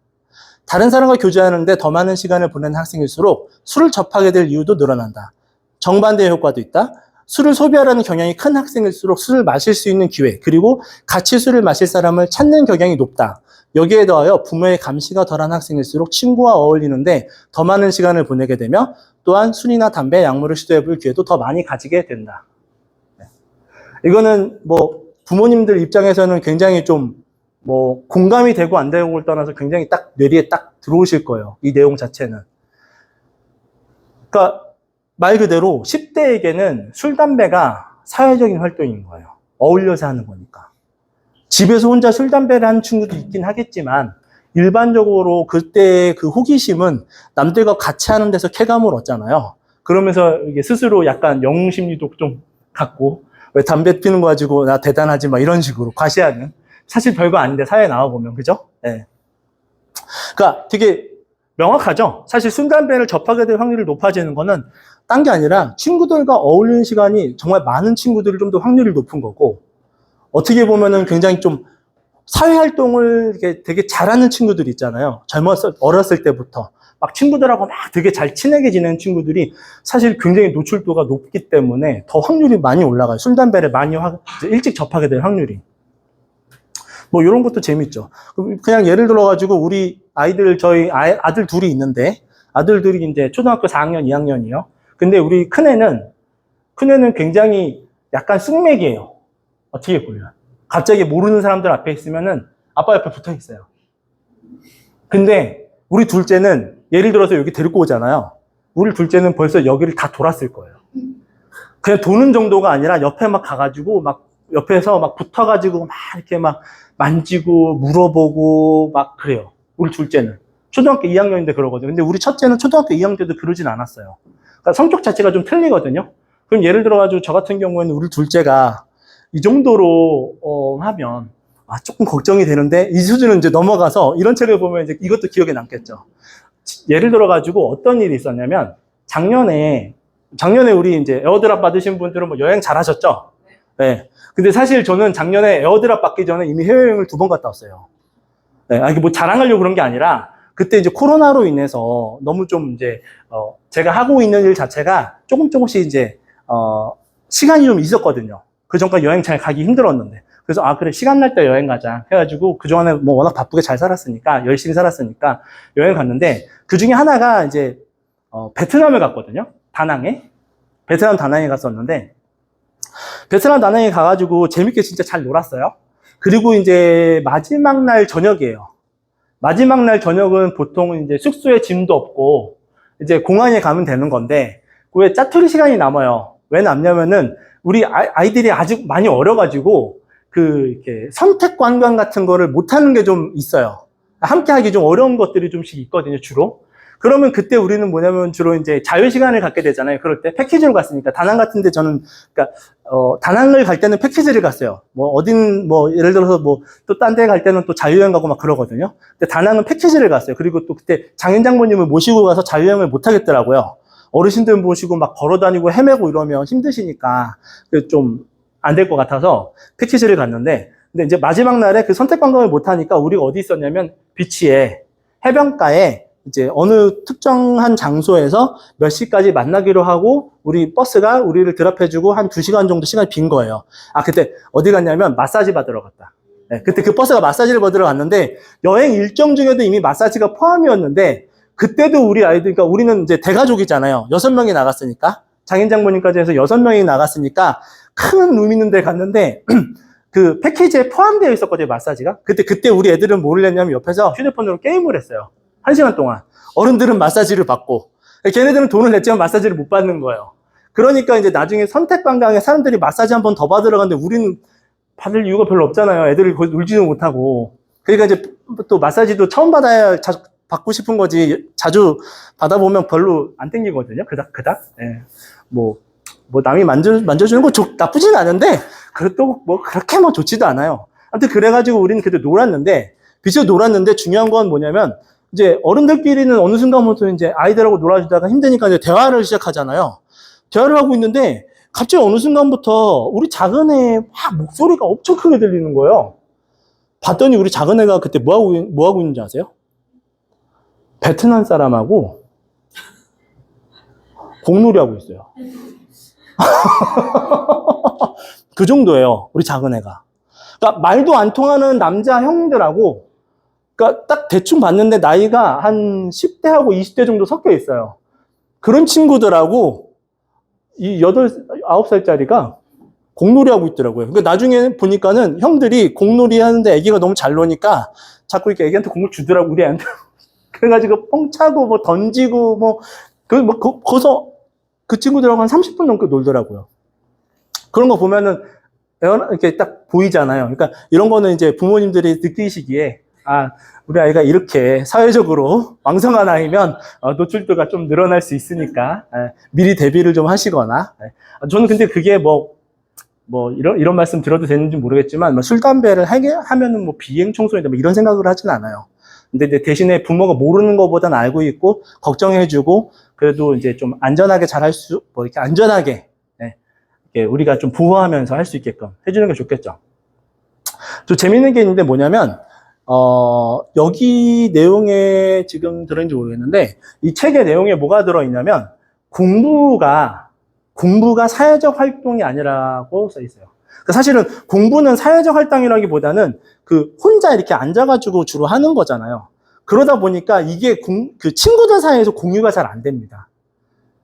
다른 사람과 교제하는데 더 많은 시간을 보내는 학생일수록 술을 접하게 될 이유도 늘어난다. 정반대의 효과도 있다. 술을 소비하라는 경향이 큰 학생일수록 술을 마실 수 있는 기회, 그리고 같이 술을 마실 사람을 찾는 경향이 높다. 여기에 더하여 부모의 감시가 덜한 학생일수록 친구와 어울리는데 더 많은 시간을 보내게 되며 또한 술이나 담배, 약물을 시도해볼 기회도 더 많이 가지게 된다. 이거는 뭐 부모님들 입장에서는 굉장히 좀 뭐 공감이 되고 안 되고를 떠나서 굉장히 딱 뇌리에 딱 들어오실 거예요. 이 내용 자체는. 그러니까 말 그대로 10대에게는 술, 담배가 사회적인 활동인 거예요. 어울려서 하는 거니까. 집에서 혼자 술, 담배를 하는 친구도 있긴 하겠지만 일반적으로 그때의 그 호기심은 남들과 같이 하는 데서 쾌감을 얻잖아요. 그러면서 이게 스스로 약간 영웅심리도 좀 갖고 왜 담배 피는 거 가지고 나 대단하지 막 이런 식으로 과시하는 사실 별거 아닌데 사회에 나와보면 그죠? 네. 그러니까 되게 명확하죠? 사실 술, 담배를 접하게 될 확률이 높아지는 거는 딴 게 아니라 친구들과 어울리는 시간이 정말 많은 친구들이 좀 더 확률이 높은 거고 어떻게 보면은 굉장히 좀 사회활동을 되게 잘하는 친구들 있잖아요. 어렸을 때부터. 막 친구들하고 막 되게 잘 친하게 지내는 친구들이 사실 굉장히 노출도가 높기 때문에 더 확률이 많이 올라가요. 술, 담배를 많이 일찍 접하게 될 확률이. 뭐 이런 것도 재밌죠. 그냥 예를 들어가지고 우리 저희 아들 둘이 있는데 아들들이 이제 초등학교 4학년, 2학년이요. 근데 우리 큰애는 굉장히 약간 쑥맥이에요. 어떻게 보면. 갑자기 모르는 사람들 앞에 있으면은 아빠 옆에 붙어 있어요. 근데 우리 둘째는 예를 들어서 여기 데리고 오잖아요. 우리 둘째는 벌써 여기를 다 돌았을 거예요. 그냥 도는 정도가 아니라 옆에 막 가가지고 막 옆에서 막 붙어가지고 막 이렇게 막 만지고 물어보고 막 그래요. 우리 둘째는. 초등학교 2학년인데 그러거든요. 근데 우리 첫째는 초등학교 2학년 때도 그러진 않았어요. 그러니까 성격 자체가 좀 틀리거든요. 그럼 예를 들어가지고 저 같은 경우에는 우리 둘째가 이 정도로 하면 조금 걱정이 되는데 이 수준은 이제 넘어가서 이런 책을 보면 이제 이것도 기억에 남겠죠. 예를 들어가지고 어떤 일이 있었냐면 작년에 우리 이제 에어드랍 받으신 분들은 뭐 여행 잘 하셨죠? 네. 근데 사실 저는 작년에 에어드랍 받기 전에 이미 해외여행을 2번 갔다 왔어요. 네. 이게 뭐 자랑하려고 그런 게 아니라 그때 이제 코로나로 인해서 너무 좀 이제 제가 하고 있는 일 자체가 조금씩 이제 시간이 좀 있었거든요. 그 전까지 여행 잘 가기 힘들었는데. 그래서 그래 시간 날 때 여행 가자 해가지고 그동안에 뭐 워낙 바쁘게 잘 살았으니까 열심히 살았으니까 여행 갔는데 그 중에 하나가 이제 베트남을 갔거든요. 베트남 다낭에 갔었는데 베트남 다낭에 가가지고 재밌게 진짜 잘 놀았어요. 그리고 이제 마지막 날 저녁이에요. 마지막 날 저녁은 보통 이제 숙소에 짐도 없고 이제 공항에 가면 되는 건데 왜 짜투리 시간이 남아요. 왜 남냐면은 우리 아이들이 아직 많이 어려가지고 이렇게 선택 관광 같은 거를 못하는 게 좀 있어요. 함께 하기 좀 어려운 것들이 좀씩 있거든요, 주로. 그러면 그때 우리는 뭐냐면 주로 이제 자유시간을 갖게 되잖아요. 그럴 때 패키지로 갔으니까. 다낭 같은데 저는, 그러니까, 다낭을 갈 때는 패키지를 갔어요. 예를 들어서 또 딴 데 갈 때는 또 자유여행 가고 막 그러거든요. 근데 다낭은 패키지를 갔어요. 그리고 또 그때 장인 장모님을 모시고 가서 자유여행을 못 하겠더라고요. 어르신들 모시고 막 걸어 다니고 헤매고 이러면 힘드시니까 좀 안 될 것 같아서 패키지를 갔는데, 근데 이제 마지막 날에 그 선택 관광을 못 하니까 우리가 어디 있었냐면 비치에, 해변가에 이제 어느 특정한 장소에서 몇 시까지 만나기로 하고 우리 버스가 우리를 드랍해주고 한 2시간 정도 시간이 빈 거예요. 아, 그때 어디 갔냐면 마사지 받으러 갔다. 네, 그때 그 버스가 마사지를 받으러 갔는데 여행 일정 중에도 이미 마사지가 포함이었는데 그때도 우리 아이들, 그러니까 우리는 이제 대가족이잖아요. 6명이 나갔으니까. 장인 장모님까지 해서 6명이 나갔으니까 큰 룸 있는 데 갔는데 그 패키지에 포함되어 있었거든요, 마사지가. 그때 우리 애들은 뭐를 했냐면 옆에서 휴대폰으로 게임을 했어요. 1시간 동안. 어른들은 마사지를 받고, 걔네들은 돈을 냈지만 마사지를 못 받는 거예요. 그러니까 이제 나중에 선택관광에 사람들이 마사지 한 번 더 받으러 갔는데 우리는 받을 이유가 별로 없잖아요. 애들이 거기 놀지도 못하고. 그러니까 이제 또 마사지도 처음 받아야 받고 싶은 거지, 자주 받아보면 별로 안 땡기거든요. 그닥. 예. 뭐 남이 만져주는 거 나쁘진 않은데, 그래도 뭐 그렇게 뭐 좋지도 않아요. 아무튼 그래가지고 우리는 그때 비치에서 놀았는데 중요한 건 뭐냐면, 이제 어른들끼리는 어느 순간부터 이제 아이들하고 놀아주다가 힘드니까 이제 대화를 시작하잖아요. 대화를 하고 있는데, 갑자기 어느 순간부터 우리 작은 애 막 목소리가 엄청 크게 들리는 거예요. 봤더니 우리 작은 애가 그때 뭐 하고 있는지 아세요? 베트남 사람하고 공놀이 하고 있어요. 그 정도예요, 우리 작은 애가. 그러니까 말도 안 통하는 남자 형들하고, 그러니까 딱 대충 봤는데 나이가 한 10대하고 20대 정도 섞여 있어요. 그런 친구들하고 이 9살짜리가 공놀이 하고 있더라고요. 그러니까 나중에 보니까는 형들이 공놀이 하는데 애기가 너무 잘 노니까 자꾸 이렇게 애기한테 공을 주더라고, 우리 애한테. 그래가지고 뻥 차고 뭐 던지고 거기서 그 친구들하고 한 30분 넘게 놀더라고요. 그런 거 보면은 이렇게 딱 보이잖아요. 그러니까 이런 거는 이제 부모님들이 느끼시기에, 아, 우리 아이가 이렇게 사회적으로 왕성한 아이면 노출도가 좀 늘어날 수 있으니까 미리 대비를 좀 하시거나. 저는 근데 그게 이런 말씀 드려도 되는지 모르겠지만, 술, 담배를 하면은 비행 청소년이다 이런 생각을 하진 않아요. 근데 대신에 부모가 모르는 것보다는 알고 있고 걱정해주고, 그래도 이제 좀 안전하게 이렇게 안전하게, 이렇게 우리가 좀 보호하면서 할 수 있게끔 해주는 게 좋겠죠. 좀 재밌는 게 있는데 뭐냐면, 여기 내용에 지금 들어있는지 모르겠는데, 이 책의 내용에 뭐가 들어있냐면, 공부가 사회적 활동이 아니라고 써 있어요. 그러니까 사실은 공부는 사회적 활동이라기보다는 혼자 이렇게 앉아가지고 주로 하는 거잖아요. 그러다 보니까 이게 친구들 사이에서 공유가 잘 안 됩니다.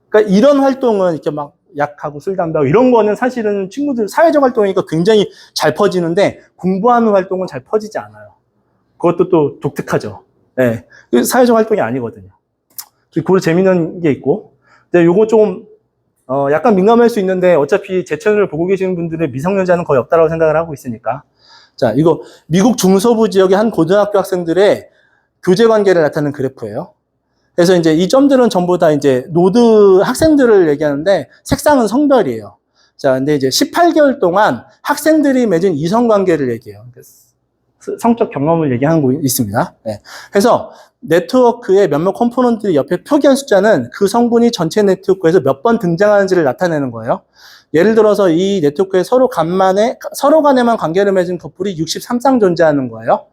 그러니까 이런 활동은 이렇게 막 약하고 술, 담배하고 이런 거는 사실은 친구들 사회적 활동이니까 굉장히 잘 퍼지는데, 공부하는 활동은 잘 퍼지지 않아요. 그것도 또 독특하죠. 네. 사회적 활동이 아니거든요. 그리고 재밌는 게 있고, 근데 요거 좀 약간 민감할 수 있는데, 어차피 제 채널을 보고 계시는 분들의 미성년자는 거의 없다고 생각을 하고 있으니까. 자, 이거 미국 중서부 지역의 한 고등학교 학생들의 교제 관계를 나타내는 그래프예요. 그래서 이제 이 점들은 전부 다 이제 노드 학생들을 얘기하는데, 색상은 성별이에요. 자, 근데 이제 18개월 동안 학생들이 맺은 이성 관계를 얘기해요. 성적 경험을 얘기하는 거 있습니다. 네. 그래서 네트워크의 몇몇 컴포넌트들이 옆에 표기한 숫자는 그 성분이 전체 네트워크에서 몇 번 등장하는지를 나타내는 거예요. 예를 들어서 이 네트워크에 서로 간에만 관계를 맺은 커플이 63쌍 존재하는 거예요.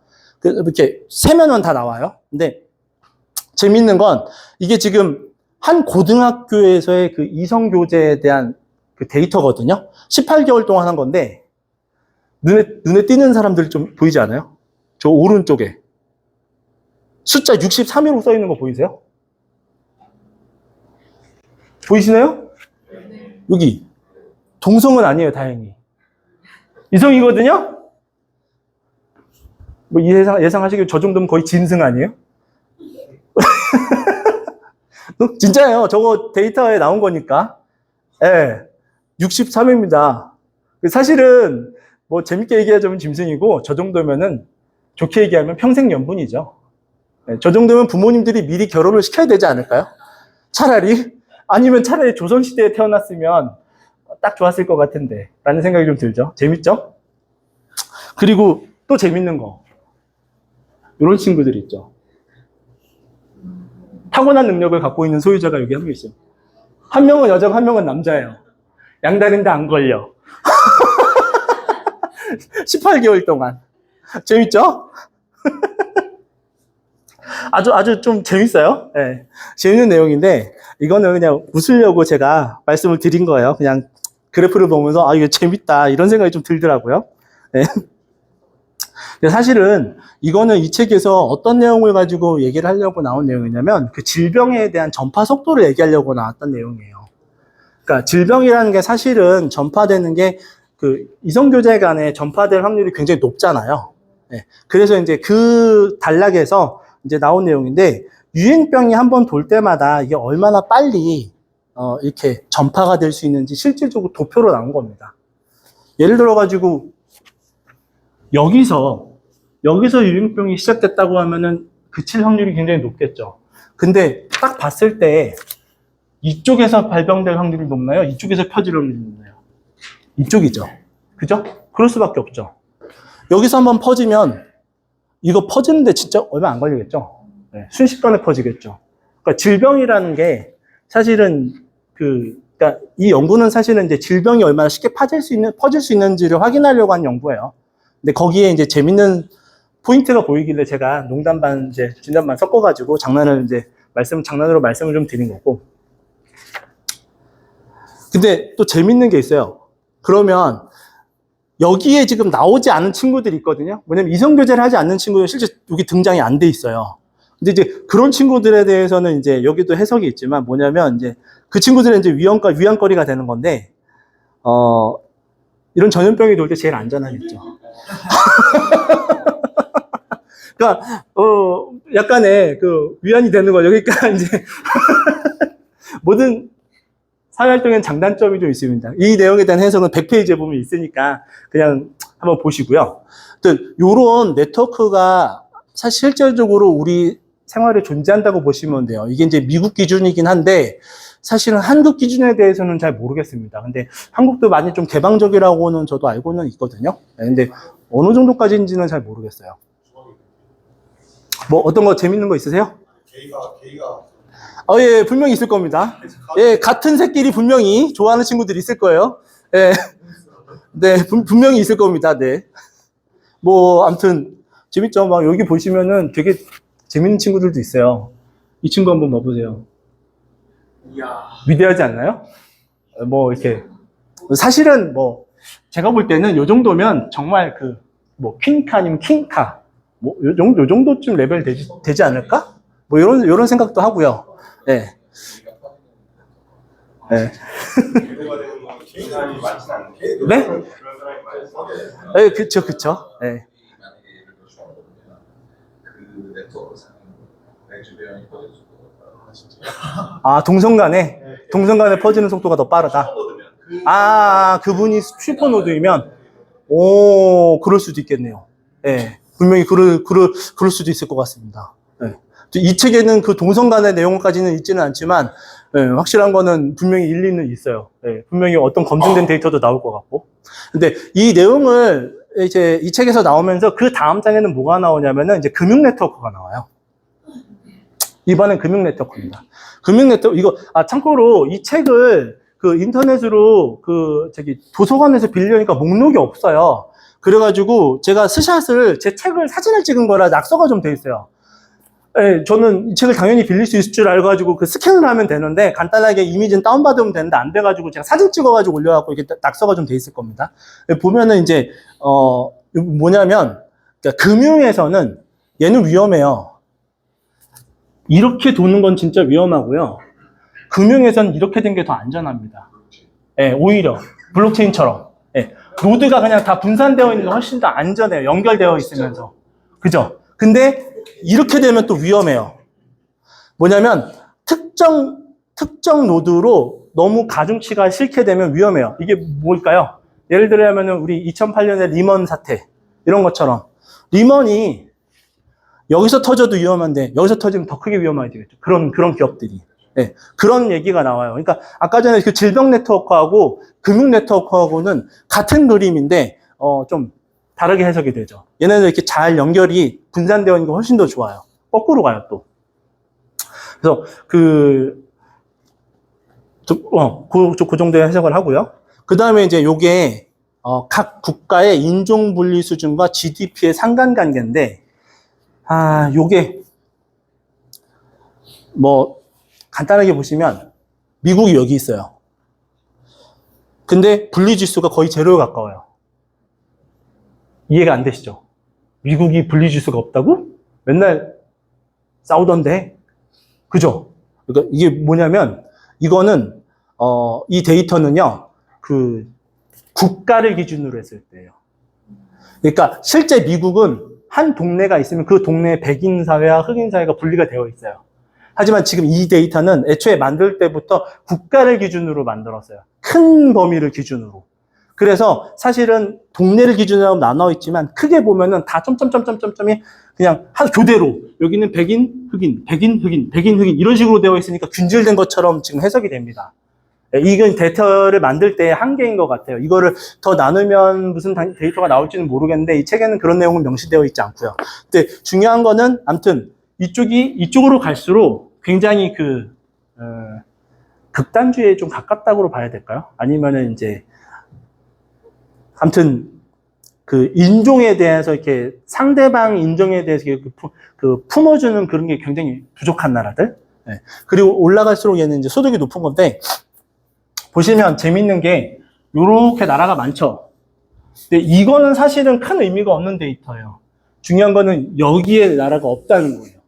이렇게 세면은 다 나와요. 근데 재밌는 건 이게 지금 한 고등학교에서의 그 이성 교제에 대한 그 데이터거든요. 18개월 동안 한 건데, 눈에 띄는 사람들 좀 보이지 않아요? 저 오른쪽에 숫자 63이라고 써 있는 거 보이세요? 보이시나요? 여기 동성은 아니에요, 다행히. 이성이거든요? 예상하시기로 저 정도면 거의 짐승 아니에요? 진짜예요. 저거 데이터에 나온 거니까. 예. 63입니다. 사실은 재밌게 얘기하자면 짐승이고, 저 정도면은 좋게 얘기하면 평생연분이죠. 예, 저 정도면 부모님들이 미리 결혼을 시켜야 되지 않을까요? 차라리? 아니면 차라리 조선시대에 태어났으면 딱 좋았을 것 같은데 라는 생각이 좀 들죠. 재밌죠? 그리고 또 재밌는 거, 이런 친구들이 있죠. 타고난 능력을 갖고 있는 소유자가 여기 한 명 있어요. 한 명은 여자고 한 명은 남자예요. 양다리인데 안 걸려. 18개월 동안. 재밌죠? 아주 좀 재밌어요. 네. 재밌는 내용인데, 이거는 그냥 웃으려고 제가 말씀을 드린 거예요. 그냥 그래프를 보면서, 이거 재밌다. 이런 생각이 좀 들더라고요. 네. 근데 사실은 이거는 이 책에서 어떤 내용을 가지고 얘기를 하려고 나온 내용이냐면, 그 질병에 대한 전파 속도를 얘기하려고 나왔던 내용이에요. 그러니까 질병이라는 게 사실은 전파되는 게 그 이성교제 간에 전파될 확률이 굉장히 높잖아요. 네. 그래서 이제 그 단락에서 이제 나온 내용인데, 유행병이 한번 돌 때마다 이게 얼마나 빨리 이렇게 전파가 될 수 있는지 실질적으로 도표로 나온 겁니다. 예를 들어가지고 여기서 유행병이 시작됐다고 하면은 그칠 확률이 굉장히 높겠죠. 근데 딱 봤을 때 이쪽에서 발병될 확률이 높나요? 이쪽에서 퍼질 확률이 높나요? 이쪽이죠. 그죠? 그럴 수밖에 없죠. 여기서 한번 퍼지면 이거 퍼지는데 진짜 얼마 안 걸리겠죠? 네, 순식간에 퍼지겠죠. 그러니까 질병이라는 게 사실은 그러니까 이 연구는 사실은 이제 질병이 얼마나 쉽게 퍼질 수 있는지를 확인하려고 한 연구예요. 근데 거기에 이제 재밌는 포인트가 보이길래 제가 농담 반 이제 진담 반 섞어가지고 장난으로 말씀을 좀 드린 거고. 근데 또 재밌는 게 있어요. 그러면 여기에 지금 나오지 않은 친구들이 있거든요. 왜냐면 이성교제를 하지 않는 친구들은 실제 여기 등장이 안 돼 있어요. 근데 이제 그런 친구들에 대해서는 이제 여기도 해석이 있지만 뭐냐면 이제 그 친구들은 이제 위안거리가 되는 건데, 이런 전염병이 돌 때 제일 안전하겠죠. 그러니까, 약간의 그 위안이 되는 거죠. 그러니까 이제 모든 사회활동엔 장단점이 좀 있습니다. 이 내용에 대한 해석은 100페이지에 보면 있으니까 그냥 한번 보시고요. 요런 네트워크가 사실 실질적으로 우리 생활에 존재한다고 보시면 돼요. 이게 이제 미국 기준이긴 한데 사실은 한국 기준에 대해서는 잘 모르겠습니다. 근데 한국도 많이 좀 개방적이라고는 저도 알고는 있거든요. 근데 어느 정도까지인지는 잘 모르겠어요. 뭐 어떤 거 재밌는 거 있으세요? 게이가 예, 분명히 있을 겁니다. 예, 같은 새끼리 분명히 좋아하는 친구들이 있을 거예요. 예, 네, 분명히 있을 겁니다. 네. 뭐, 아무튼, 재밌죠? 막 여기 보시면은 되게 재밌는 친구들도 있어요. 이 친구 한번 봐보세요. 이야. 위대하지 않나요? 뭐, 이렇게. 사실은 뭐, 제가 볼 때는 요 정도면 정말 뭐, 퀸카 아니면 킹카. 뭐, 요 정도쯤 레벨 되지 않을까? 뭐, 요런 생각도 하고요. 네. 네. 기대가 되는 건 개인 사람이 많지는 않은데. 네? 그런 사람이 많아서. 네, 그쵸. 네. 만약에 예를 들어 중앙으로면 그 네트워크 상에 내 주변이 퍼질 수가 진짜 동성 간에 퍼지는 속도가 더 빠르다. 그분이 슈퍼노드이면, 그럴 수도 있겠네요. 네. 분명히 그럴 수도 있을 것 같습니다. 네. 이 책에는 그 동성 간의 내용까지는 있지는 않지만, 네, 확실한 거는 분명히 일리는 있어요. 네, 분명히 어떤 검증된 데이터도 나올 것 같고. 근데 이 내용을 이제 이 책에서 나오면서 그 다음 장에는 뭐가 나오냐면은 이제 금융 네트워크가 나와요. 이번엔 금융 네트워크입니다. 금융 네트워크, 참고로 이 책을 그 인터넷으로 도서관에서 빌려니까 목록이 없어요. 그래가지고 제가 제 책을 사진을 찍은 거라 낙서가 좀 돼 있어요. 네, 저는 이 책을 당연히 빌릴 수 있을 줄 알고가지고 스캔을 하면 되는데 간단하게 이미지는 다운받으면 되는데 안 돼가지고 제가 사진 찍어가지고 올려갖고 이렇게 낙서가 좀 돼 있을 겁니다. 보면은 이제, 뭐냐면, 그러니까 금융에서는 얘는 위험해요. 이렇게 도는 건 진짜 위험하고요. 금융에서는 이렇게 된 게 더 안전합니다. 예, 오히려. 블록체인처럼. 예, 노드가 그냥 다 분산되어 있는 게 훨씬 더 안전해요. 연결되어 있으면서. 그죠? 근데 이렇게 되면 또 위험해요. 뭐냐면 특정 노드로 너무 가중치가 싫게 되면 위험해요. 이게 뭘까요? 예를 들자면 우리 2008년에 리먼 사태 이런 것처럼 리먼이 여기서 터져도 위험한데 여기서 터지면 더 크게 위험해지겠죠. 그런 기업들이. 네, 그런 얘기가 나와요. 그러니까 아까 전에 그 질병 네트워크하고 금융 네트워크하고는 같은 그림인데 좀 다르게 해석이 되죠. 얘네는 이렇게 잘 연결이 분산되어 있는 게 훨씬 더 좋아요. 거꾸로 가요, 또. 그래서 그 정도의 해석을 하고요. 그 다음에 이제 요게, 각 국가의 인종 분리 수준과 GDP의 상관관계인데, 요게, 뭐, 간단하게 보시면, 미국이 여기 있어요. 근데 분리지수가 거의 제로에 가까워요. 이해가 안 되시죠? 미국이 분리지수가 없다고? 맨날 싸우던데? 그죠? 그러니까 이게 뭐냐면, 이거는, 이 데이터는요, 국가를 기준으로 했을 때예요. 그러니까 실제 미국은 한 동네가 있으면 그 동네에 백인 사회와 흑인 사회가 분리가 되어 있어요. 하지만 지금 이 데이터는 애초에 만들 때부터 국가를 기준으로 만들었어요. 큰 범위를 기준으로. 그래서 사실은 동네를 기준으로 나눠 있지만 크게 보면은 다 점점점점점점이 그냥 교대로 여기는 백인, 흑인, 백인, 흑인, 백인, 흑인 이런 식으로 되어 있으니까 균질된 것처럼 지금 해석이 됩니다. 이건 데이터를 만들 때의 한계인 것 같아요. 이거를 더 나누면 무슨 데이터가 나올지는 모르겠는데 이 책에는 그런 내용은 명시되어 있지 않고요. 근데 중요한 거는 아무튼 이쪽으로 갈수록 굉장히 극단주의에 좀 가깝다고 봐야 될까요? 아니면은 이제 아무튼 인종에 대해서 이렇게 상대방 인종에 대해서 품어주는 그런 게 굉장히 부족한 나라들. 네. 그리고 올라갈수록 얘는 이제 소득이 높은 건데 보시면 재밌는 게 요렇게 나라가 많죠. 근데 이거는 사실은 큰 의미가 없는 데이터예요. 중요한 거는 여기에 나라가 없다는 거예요.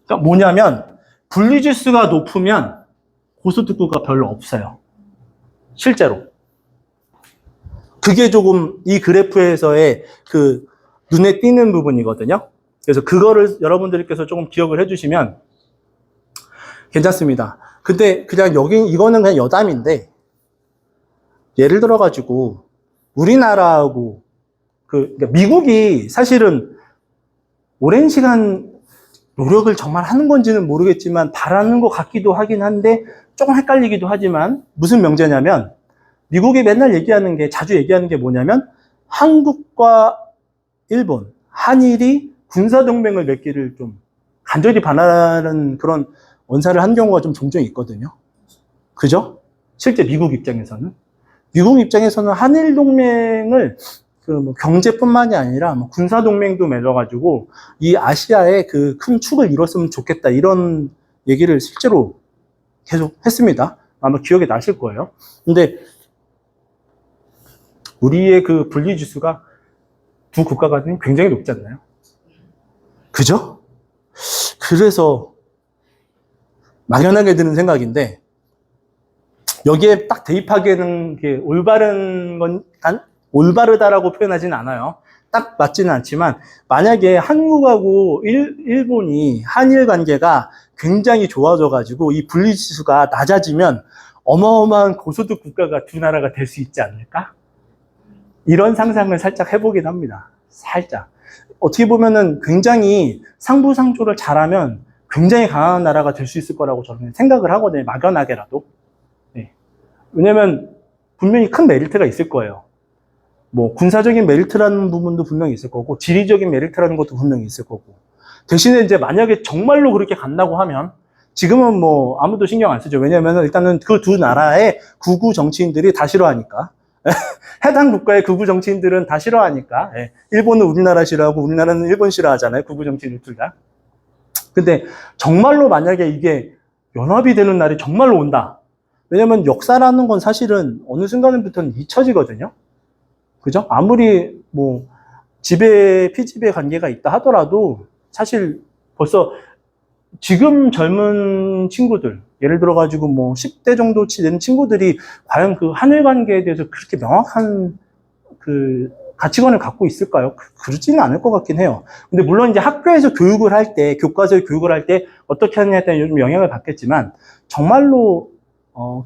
그러니까 뭐냐면 분리지수가 높으면 고소득구가 별로 없어요. 실제로. 그게 조금 이 그래프에서의 눈에 띄는 부분이거든요. 그래서 그거를 여러분들께서 조금 기억을 해주시면 괜찮습니다. 근데 그냥 이거는 그냥 여담인데, 예를 들어가지고, 우리나라하고, 그러니까 미국이 사실은 오랜 시간 노력을 정말 하는 건지는 모르겠지만, 바라는 것 같기도 하긴 한데, 조금 헷갈리기도 하지만, 무슨 명제냐면, 미국이 맨날 자주 얘기하는 게 뭐냐면, 한국과 일본, 한일이 군사동맹을 맺기를 좀 간절히 바라는 그런 언사를 한 경우가 좀 종종 있거든요. 그죠? 실제 미국 입장에서는 한일 동맹을 경제뿐만이 아니라 군사 동맹도 맺어가지고 이 아시아의 큰 축을 이뤘으면 좋겠다 이런 얘기를 실제로 계속 했습니다. 아마 기억에 나실 거예요. 근데 우리의 분리지수가 두 국가 간에 굉장히 높지 않나요? 그죠? 그래서 막연하게 드는 생각인데 여기에 딱 대입하기에는 올바르다라고 표현하지는 않아요. 딱 맞지는 않지만 만약에 한국하고 일본이 한일 관계가 굉장히 좋아져가지고 이 분리지수가 낮아지면 어마어마한 고소득 국가가 두 나라가 될 수 있지 않을까? 이런 상상을 살짝 해보긴 합니다. 살짝. 어떻게 보면은 굉장히 상부상조를 잘하면 굉장히 강한 나라가 될 수 있을 거라고 저는 생각을 하거든요. 막연하게라도. 네. 왜냐면 분명히 큰 메리트가 있을 거예요. 군사적인 메리트라는 부분도 분명히 있을 거고, 지리적인 메리트라는 것도 분명히 있을 거고. 대신에 이제 만약에 정말로 그렇게 간다고 하면, 지금은 아무도 신경 안 쓰죠. 왜냐면 일단은 그 두 나라의 극우 정치인들이 다 싫어하니까. 해당 국가의 극우 정치인들은 다 싫어하니까. 일본은 우리나라 싫어하고, 우리나라는 일본 싫어하잖아요. 극우 정치인들 둘 다. 근데 정말로 만약에 이게 연합이 되는 날이 정말로 온다. 왜냐면 역사라는 건 사실은 어느 순간부터는 잊혀지거든요. 그죠? 아무리 피지배 관계가 있다 하더라도 사실 벌써 지금 젊은 친구들, 예를 들어가지고 10대 정도치 되는 친구들이 과연 한일 관계에 대해서 그렇게 명확한 가치관을 갖고 있을까요? 그렇지는 않을 것 같긴 해요. 근데 물론 이제 학교에서 교육을 할 때, 교과서에 교육을 할 때 어떻게 하느냐에 따라 요즘 영향을 받겠지만, 정말로,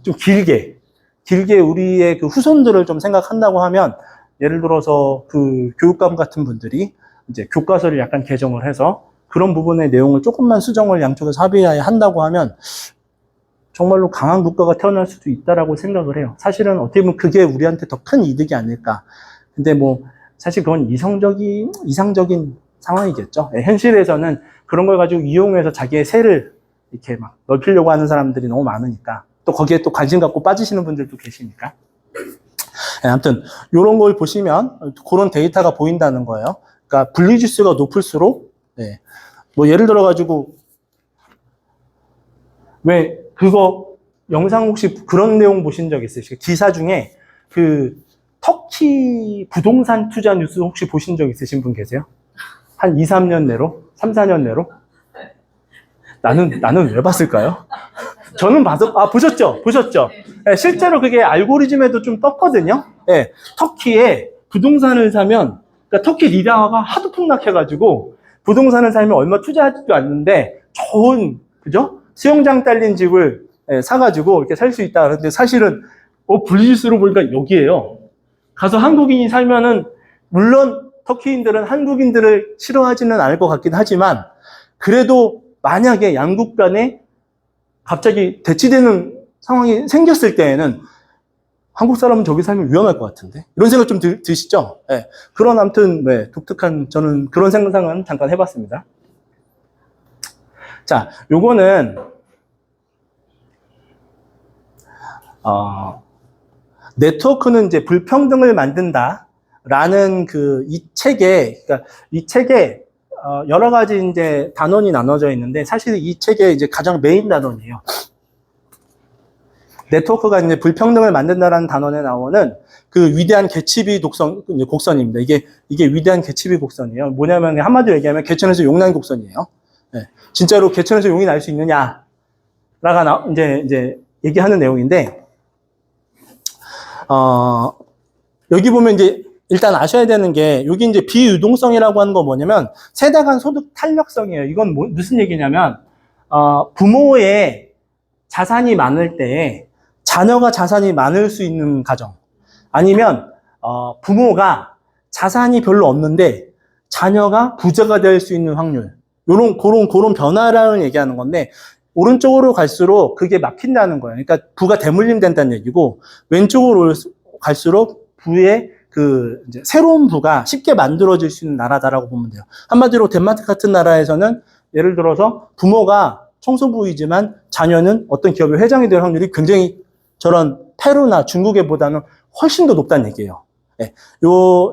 좀 길게 우리의 후손들을 좀 생각한다고 하면, 예를 들어서 교육감 같은 분들이 이제 교과서를 약간 개정을 해서 그런 부분의 내용을 조금만 수정을 양쪽에서 합의해야 한다고 하면, 정말로 강한 국가가 태어날 수도 있다라고 생각을 해요. 사실은 어떻게 보면 그게 우리한테 더 큰 이득이 아닐까. 근데 사실 그건 이상적인 상황이겠죠. 현실에서는 그런 걸 가지고 이용해서 자기의 세를 이렇게 막 넓히려고 하는 사람들이 너무 많으니까. 또 거기에 또 관심 갖고 빠지시는 분들도 계시니까. 네, 아무튼 이런 걸 보시면 그런 데이터가 보인다는 거예요. 그러니까 분리지수가 높을수록 네. 뭐 예를 들어 가지고 왜 그거 영상 혹시 그런 내용 보신 적 있으시죠? 기사 중에 그 터키 부동산 투자 뉴스 혹시 보신 적 있으신 분 계세요? 한 2, 3년 내로? 3, 4년 내로? 나는 왜 봤을까요? 저는 보셨죠? 네, 실제로 그게 알고리즘에도 좀 떴거든요. 네, 터키에 부동산을 사면, 그러니까 터키 리라가 하도 폭락해가지고, 부동산을 사면 얼마 투자하지도 않는데, 좋은, 그죠? 수영장 딸린 집을 사가지고 이렇게 살 수 있다. 그런데 사실은, 분리지수로 보니까 여기에요. 가서 한국인이 살면은, 물론 터키인들은 한국인들을 싫어하지는 않을 것 같긴 하지만, 그래도 만약에 양국 간에 갑자기 대치되는 상황이 생겼을 때에는 한국 사람은 저기 살면 위험할 것 같은데 이런 생각 좀 드시죠? 네. 그런 아무튼 독특한 저는 그런 상상은 잠깐 해봤습니다. 자, 요거는 네트워크는 이제 불평등을 만든다라는 이 책에 여러 가지 이제 단원이 나눠져 있는데 사실 이 책의 이제 가장 메인 단원이에요. 네트워크가 이제 불평등을 만든다라는 단원에 나오는 그 위대한 개츠비 곡선입니다. 이게 위대한 개츠비 곡선이에요. 뭐냐면 한마디로 얘기하면 개천에서 용 난 곡선이에요. 네. 진짜로 개천에서 용이 날 수 있느냐라가 이제 얘기하는 내용인데 여기 보면 이제 일단 아셔야 되는 게 여기 이제 비유동성이라고 하는 건 뭐냐면 세대 간 소득 탄력성이에요. 이건 무슨 얘기냐면 부모의 자산이 많을 때 자녀가 자산이 많을 수 있는 가정 아니면 부모가 자산이 별로 없는데 자녀가 부자가 될 수 있는 확률 그런 변화를 얘기하는 건데 오른쪽으로 갈수록 그게 막힌다는 거예요. 그러니까 부가 대물림 된다는 얘기고 왼쪽으로 갈수록 부의 이제 새로운 부가 쉽게 만들어질 수 있는 나라다라고 보면 돼요. 한마디로 덴마크 같은 나라에서는 예를 들어서 부모가 청소부이지만 자녀는 어떤 기업의 회장이 될 확률이 굉장히 저런 페루나 중국에보다는 훨씬 더 높다는 얘기예요. 네.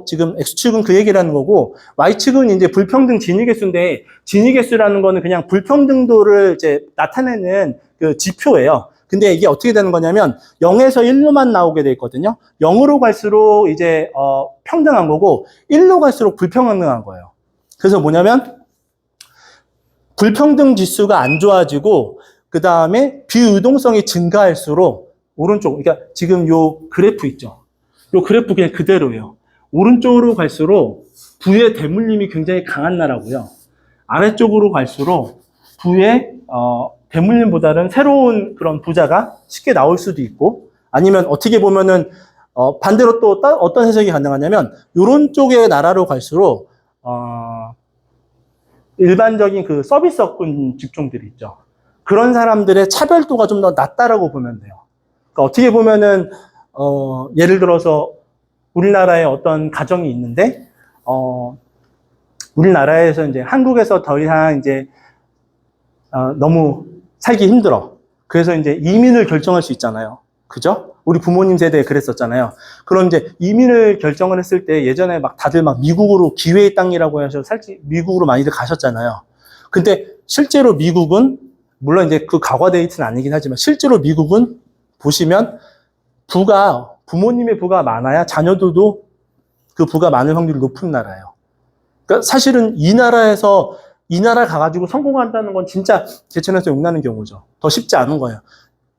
지금 X축은 그 얘기를 하는 거고, Y축은 이제 불평등 진위계수인데, 진위계수라는 거는 그냥 불평등도를 이제 나타내는 그 지표예요. 근데 이게 어떻게 되는 거냐면 0에서 1로만 나오게 돼 있거든요. 0으로 갈수록 이제 평등한 거고 1로 갈수록 불평등한 거예요. 그래서 뭐냐면 불평등 지수가 안 좋아지고 그 다음에 비유동성이 증가할수록 오른쪽, 그러니까 지금 요 그래프 있죠. 요 그래프 그냥 그대로예요. 오른쪽으로 갈수록 부의 대물림이 굉장히 강한 나라고요. 아래쪽으로 갈수록 부의 대물림보다는 새로운 그런 부자가 쉽게 나올 수도 있고 아니면 어떻게 보면은 반대로 또 어떤 해석이 가능하냐면 이런 쪽의 나라로 갈수록 일반적인 그 서비스업군 직종들이 있죠. 그런 사람들의 차별도가 좀 더 낮다라고 보면 돼요. 그러니까 어떻게 보면은 예를 들어서 우리나라에 어떤 가정이 있는데 우리나라에서 이제 한국에서 더 이상 이제 너무 살기 힘들어. 그래서 이제 이민을 결정할 수 있잖아요. 그죠? 우리 부모님 세대에 그랬었잖아요. 그럼 이제 이민을 결정을 했을 때 예전에 막 다들 막 미국으로 기회의 땅이라고 해서 미국으로 많이들 가셨잖아요. 근데 실제로 미국은 물론 이제 그 과거 데이트는 아니긴 하지만 실제로 미국은 보시면 부모님의 부가 많아야 자녀들도 그 부가 많을 확률이 높은 나라예요. 그러니까 사실은 이 나라 가가지고 성공한다는 건 진짜 개천에서 용나는 경우죠. 더 쉽지 않은 거예요.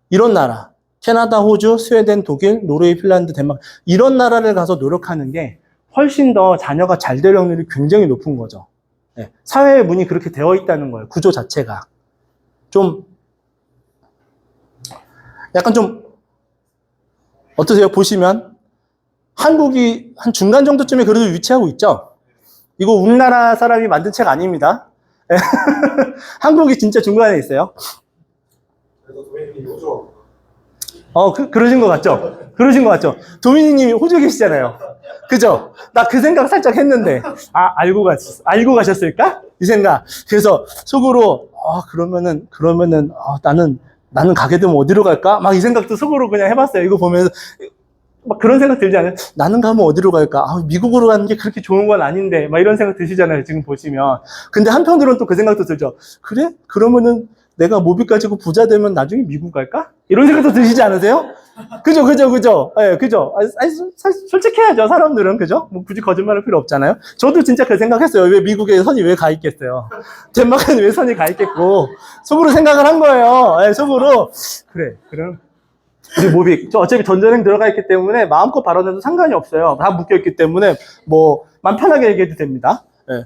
이런 나라, 캐나다, 호주, 스웨덴, 독일, 노르웨이, 핀란드, 덴마크 이런 나라를 가서 노력하는 게 훨씬 더 자녀가 잘 될 확률이 굉장히 높은 거죠. 네. 사회의 문이 그렇게 되어 있다는 거예요. 구조 자체가. 약간 좀 어떠세요? 보시면 한국이 한 중간 정도쯤에 그래도 위치하고 있죠? 이거 우리나라 사람이 만든 책 아닙니다. 한국이 진짜 중간에 있어요. 그래서 도민님이 호주 그러신 것 같죠? 도미니 님이 호주에 계시잖아요. 그죠? 나 그 생각 살짝 했는데, 알고 가셨을까? 이 생각. 그래서 속으로, 나는 나는 가게 되면 어디로 갈까? 막 이 생각도 속으로 그냥 해봤어요. 이거 보면서. 막 그런 생각 들지 않아요? 나는 가면 어디로 갈까? 아, 미국으로 가는 게 그렇게 좋은 건 아닌데. 막 이런 생각 드시잖아요. 지금 보시면. 근데 한편으로는 또 그 생각도 들죠. 그래? 그러면은 내가 모비 가지고 부자 되면 나중에 미국 갈까? 이런 생각도 드시지 않으세요? 그죠? 예, 그죠? 솔직해야죠, 사람들은. 그죠? 뭐 굳이 거짓말할 필요 없잖아요. 저도 진짜 그 생각했어요. 왜 미국에 선이 왜 가 있겠어요? 덴마크는 왜 선이 가 있겠고. 속으로 생각을 한 거예요. 예, 속으로. 그래, 그럼. 우리 모비, 저 어차피 전전행 들어가 있기 때문에 마음껏 발언해도 상관이 없어요. 다 묶여있기 때문에 뭐, 마음 편하게 얘기해도 됩니다. 예.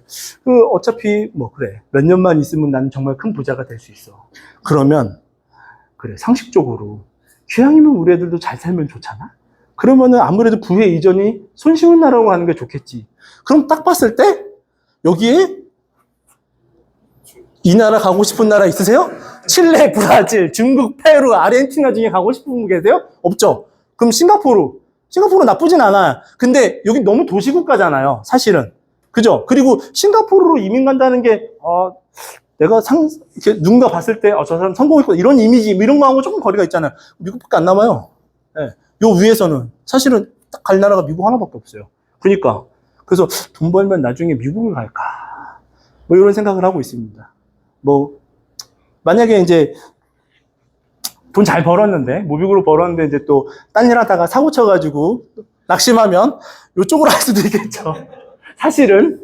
어차피, 그래. 몇 년만 있으면 나는 정말 큰 부자가 될 수 있어. 그러면, 그래, 상식적으로, 기왕이면 우리 애들도 잘 살면 좋잖아? 그러면은 아무래도 부의 이전이 손쉬운 나라로 가는 게 좋겠지. 그럼 딱 봤을 때, 여기에, 이 나라 가고 싶은 나라 있으세요? 칠레, 브라질, 중국, 페루, 아르헨티나 중에 가고 싶은 분 계세요? 없죠? 그럼 싱가포르 나쁘진 않아요. 근데 여기 너무 도시국가잖아요, 사실은. 그죠? 그리고 싱가포르로 이민 간다는 게, 내가 이렇게 누군가 봤을 때, 저 사람 성공했고, 이런 이미지, 이런 거하고 조금 거리가 있잖아요. 미국밖에 안 남아요. 예. 요 위에서는. 사실은 딱 갈 나라가 미국 하나밖에 없어요. 그러니까. 그래서 돈 벌면 나중에 미국을 갈까. 뭐 이런 생각을 하고 있습니다. 만약에 이제 돈 잘 벌었는데, 모비으로 벌었는데, 이제 또, 딴 일 하다가 사고 쳐가지고, 낙심하면, 요쪽으로 할 수도 있겠죠. 사실은,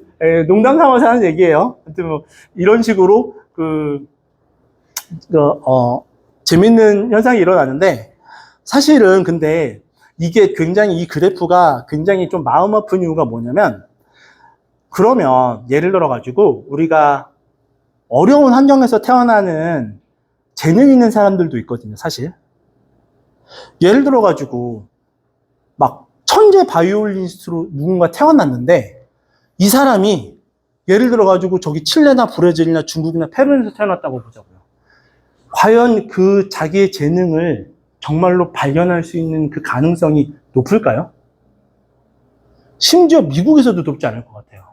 농담 삼아서 하는 얘기예요. 하여튼 이런 식으로, 재밌는 현상이 일어나는데, 사실은 근데, 이게 굉장히, 이 그래프가 굉장히 좀 마음 아픈 이유가 뭐냐면, 그러면, 예를 들어가지고, 우리가 어려운 환경에서 태어나는 재능 있는 사람들도 있거든요, 사실. 예를 들어가지고, 막, 천재 바이올리니스트로 누군가 태어났는데, 이 사람이, 예를 들어가지고, 저기 칠레나 브라질이나 중국이나 페루에서 태어났다고 보자고요. 과연 그 자기의 재능을 정말로 발견할 수 있는 그 가능성이 높을까요? 심지어 미국에서도 높지 않을 것 같아요.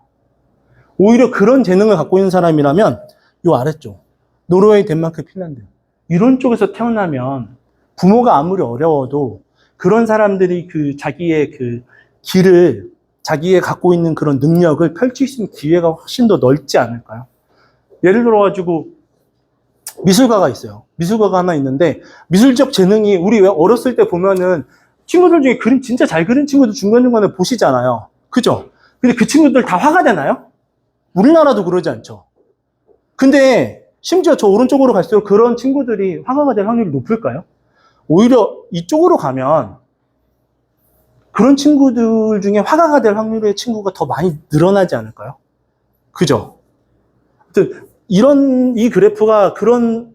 오히려 그런 재능을 갖고 있는 사람이라면, 요 아래쪽, 노르웨이, 덴마크, 핀란드. 이런 쪽에서 태어나면 부모가 아무리 어려워도 그런 사람들이 자기의 길을, 자기의 갖고 있는 그런 능력을 펼칠 수 있는 기회가 훨씬 더 넓지 않을까요? 예를 들어가지고 미술가가 있어요. 미술가가 하나 있는데 미술적 재능이 우리 왜 어렸을 때 보면은 친구들 중에 그림 진짜 잘 그린 친구들 중간중간에 보시잖아요. 그죠? 근데 그 친구들 다 화가 되나요? 우리나라도 그러지 않죠. 근데 심지어 저 오른쪽으로 갈수록 그런 친구들이 화가가 될 확률이 높을까요? 오히려 이쪽으로 가면 그런 친구들 중에 화가가 될 확률의 친구가 더 많이 늘어나지 않을까요? 그죠? 이 그래프가 그런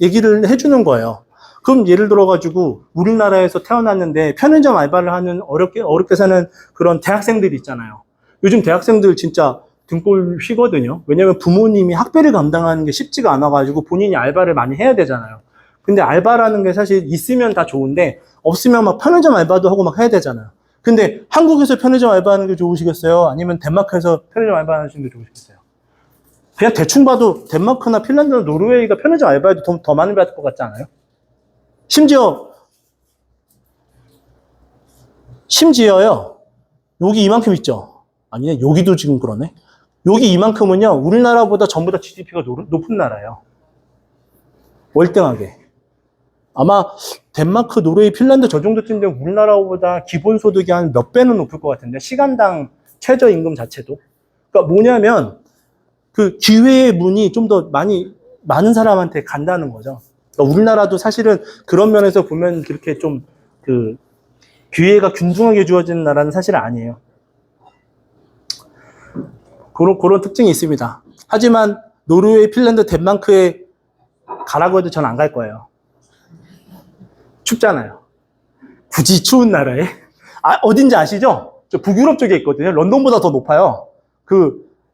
얘기를 해주는 거예요. 그럼 예를 들어가지고 우리나라에서 태어났는데 편의점 알바를 하는 어렵게 사는 그런 대학생들이 있잖아요. 요즘 대학생들 진짜 등골 휘거든요. 왜냐면 부모님이 학비를 감당하는 게 쉽지가 않아가지고 본인이 알바를 많이 해야 되잖아요. 근데 알바라는 게 사실 있으면 다 좋은데 없으면 막 편의점 알바도 하고 막 해야 되잖아요. 근데 한국에서 편의점 알바하는 게 좋으시겠어요? 아니면 덴마크에서 편의점 알바하시는 게 좋으시겠어요? 그냥 대충 봐도 덴마크나 핀란드나 노르웨이가 편의점 알바에도 더 많이 받을 것 같지 않아요? 심지어요. 여기 이만큼 있죠? 아니네, 여기도 지금 그러네. 여기 이만큼은요, 우리나라보다 전부 다 GDP가 높은 나라예요. 월등하게. 아마 덴마크, 노르웨이, 핀란드 저 정도쯤 되면 우리나라보다 기본소득이 한 몇 배는 높을 것 같은데, 시간당 최저임금 자체도. 그러니까 뭐냐면, 그 기회의 문이 좀 더 많은 사람한테 간다는 거죠. 그러니까 우리나라도 사실은 그런 면에서 보면 그렇게 좀 기회가 균등하게 주어지는 나라는 사실 아니에요. 그런 특징이 있습니다. 하지만 노르웨이, 핀란드, 덴마크에 가라고 해도 전 안 갈 거예요. 춥잖아요. 굳이 추운 나라에. 어딘지 아시죠? 저 북유럽 쪽에 있거든요. 런던보다 더 높아요.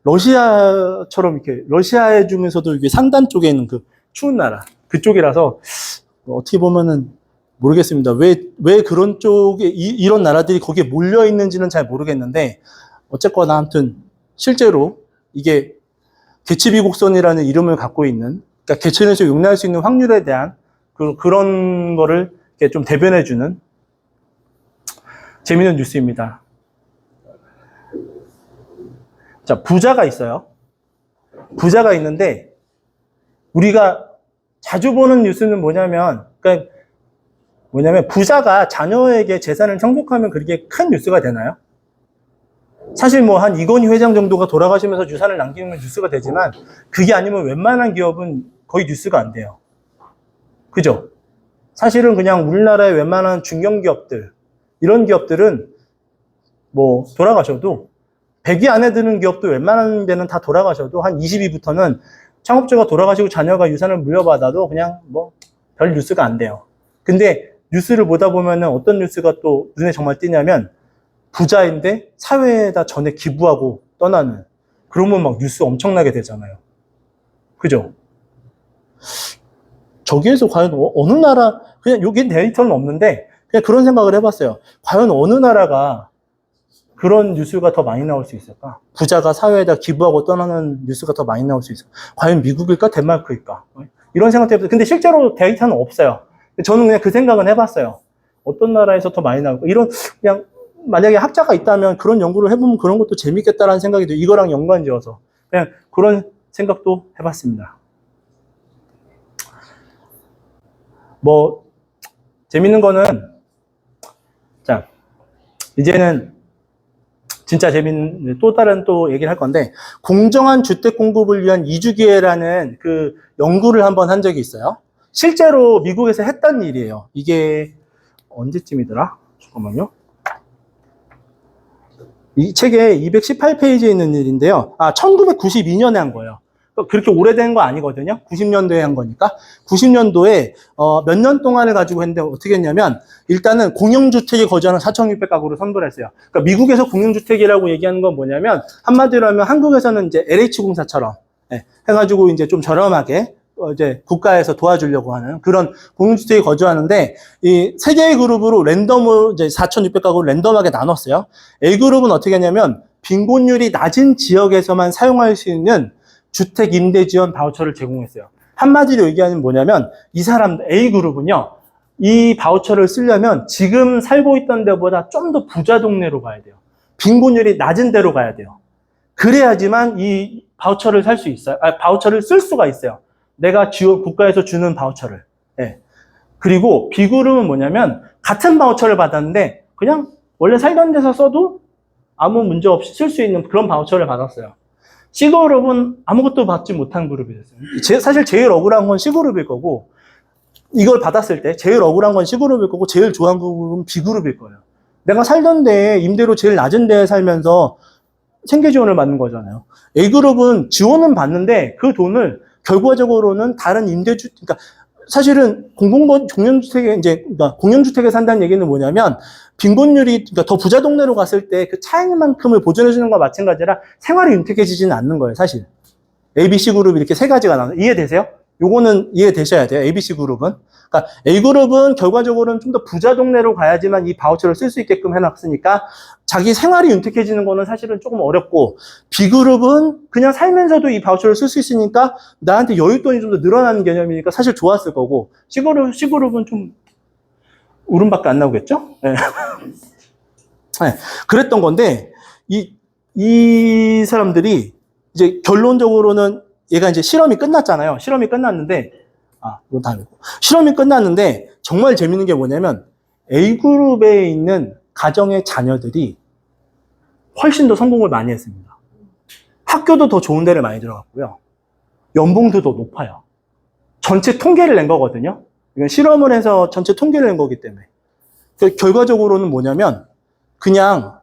러시아처럼 이렇게, 러시아 중에서도 이게 상단 쪽에 있는 그 추운 나라. 그쪽이라서, 어떻게 보면은 모르겠습니다. 왜 그런 쪽에, 이런 나라들이 거기에 몰려 있는지는 잘 모르겠는데, 어쨌거나 아무튼, 실제로 이게 개츠비 곡선이라는 이름을 갖고 있는, 그러니까 개천에서 용납할 수 있는 확률에 대한 그런 거를 이렇게 좀 대변해주는 재미있는 뉴스입니다. 자, 부자가 있어요. 부자가 있는데, 우리가 자주 보는 뉴스는 뭐냐면, 부자가 자녀에게 재산을 청구하면 그렇게 큰 뉴스가 되나요? 사실 뭐 한 이건희 회장 정도가 돌아가시면서 유산을 남기는 건 뉴스가 되지만, 그게 아니면 웬만한 기업은 거의 뉴스가 안 돼요. 그죠? 사실은 그냥 우리나라의 웬만한 중견기업들, 이런 기업들은 뭐 돌아가셔도 100위 안에 드는 기업도 웬만한 데는 다 돌아가셔도 한 20위부터는 창업주가 돌아가시고 자녀가 유산을 물려받아도 그냥 뭐 별 뉴스가 안 돼요. 근데 뉴스를 보다 보면은 어떤 뉴스가 또 눈에 정말 띄냐면 부자인데 사회에다 전에 기부하고 떠나는, 그러면 막 뉴스 엄청나게 되잖아요. 그죠? 저기에서 과연 어느 나라, 그냥 여기 데이터는 없는데 그냥 그런 생각을 해봤어요. 과연 어느 나라가 그런 뉴스가 더 많이 나올 수 있을까? 부자가 사회에다 기부하고 떠나는 뉴스가 더 많이 나올 수 있을까? 과연 미국일까? 덴마크일까? 이런 생각도 해봤어요. 근데 실제로 데이터는 없어요. 저는 그냥 그 생각은 해봤어요. 어떤 나라에서 더 많이 나올까? 이런, 그냥, 만약에 학자가 있다면 그런 연구를 해보면 그런 것도 재밌겠다라는 생각이 들어요. 이거랑 연관 지어서. 그냥 그런 생각도 해봤습니다. 뭐, 재밌는 거는, 자, 이제는 진짜 재밌는 또 다른 또 얘기를 할 건데, 공정한 주택 공급을 위한 이주기회라는 그 연구를 한번 한 적이 있어요. 실제로 미국에서 했던 일이에요. 이게 언제쯤이더라? 잠깐만요. 이 책에 218페이지에 있는 일인데요. 1992년에 한 거예요. 그렇게 오래된 거 아니거든요. 90년도에 한 거니까. 90년도에 몇 년 동안을 가지고 했는데 어떻게 했냐면, 일단은 공영주택에 거주하는 4,600가구를 선별을 했어요. 그러니까 미국에서 공영주택이라고 얘기하는 건 뭐냐면, 한마디로 하면 한국에서는 이제 LH공사처럼 해가지고 이제 좀 저렴하게 이제 국가에서 도와주려고 하는 그런 공영주택에 거주하는데, 이 세 개의 그룹으로 랜덤으로 이제 4,600가구를 랜덤하게 나눴어요. A그룹은 어떻게 했냐면, 빈곤율이 낮은 지역에서만 사용할 수 있는 주택 임대 지원 바우처를 제공했어요. 한마디로 얘기하면 뭐냐면, 이 사람 A그룹은요, 이 바우처를 쓰려면 지금 살고 있던 데보다 좀 더 부자 동네로 가야 돼요. 빈곤율이 낮은 데로 가야 돼요. 그래야지만 이 바우처를 살 수 있어요. 바우처를 쓸 수가 있어요. 내가 국가에서 주는 바우처를. 예. 그리고 B그룹은 뭐냐면, 같은 바우처를 받았는데, 그냥 원래 살던 데서 써도 아무 문제 없이 쓸 수 있는 그런 바우처를 받았어요. C그룹은 아무것도 받지 못한 그룹이 됐어요. 사실 제일 억울한 건 C그룹일 거고, 이걸 받았을 때 제일 억울한 건 C그룹일 거고, 제일 좋아하는 그룹은 B그룹일 거예요. 내가 살던 데에 임대료 제일 낮은 데에 살면서 생계 지원을 받는 거잖아요. A그룹은 지원은 받는데 그 돈을 결과적으로는 다른 그러니까 사실은 공영주택에 그러니까 공영주택에 산다는 얘기는 뭐냐면, 빈곤율이, 그러니까 더 부자 동네로 갔을 때 그 차이만큼을 보존해주는 것과 마찬가지라 생활이 윤택해지지는 않는 거예요, 사실. ABC 그룹이 이렇게 세 가지가 나와요. 이해되세요? 요거는 이해되셔야 돼요, ABC 그룹은. 그러니까 A그룹은 결과적으로는 좀 더 부자 동네로 가야지만 이 바우처를 쓸 수 있게끔 해놨으니까 자기 생활이 윤택해지는 거는 사실은 조금 어렵고, B그룹은 그냥 살면서도 이 바우처를 쓸 수 있으니까 나한테 여윳돈이 좀 더 늘어나는 개념이니까 사실 좋았을 거고, C그룹은 좀 울음밖에 안 나오겠죠? 네. 네. 그랬던 건데, 이 사람들이 이제 결론적으로는 얘가 이제 실험이 끝났잖아요. 실험이 끝났는데, 이건 다음이고. 실험이 끝났는데, 정말 재밌는 게 뭐냐면, A그룹에 있는 가정의 자녀들이 훨씬 더 성공을 많이 했습니다. 학교도 더 좋은 데를 많이 들어갔고요. 연봉도 더 높아요. 전체 통계를 낸 거거든요. 이건 실험을 해서 전체 통계를 낸 거기 때문에. 결과적으로는 뭐냐면, 그냥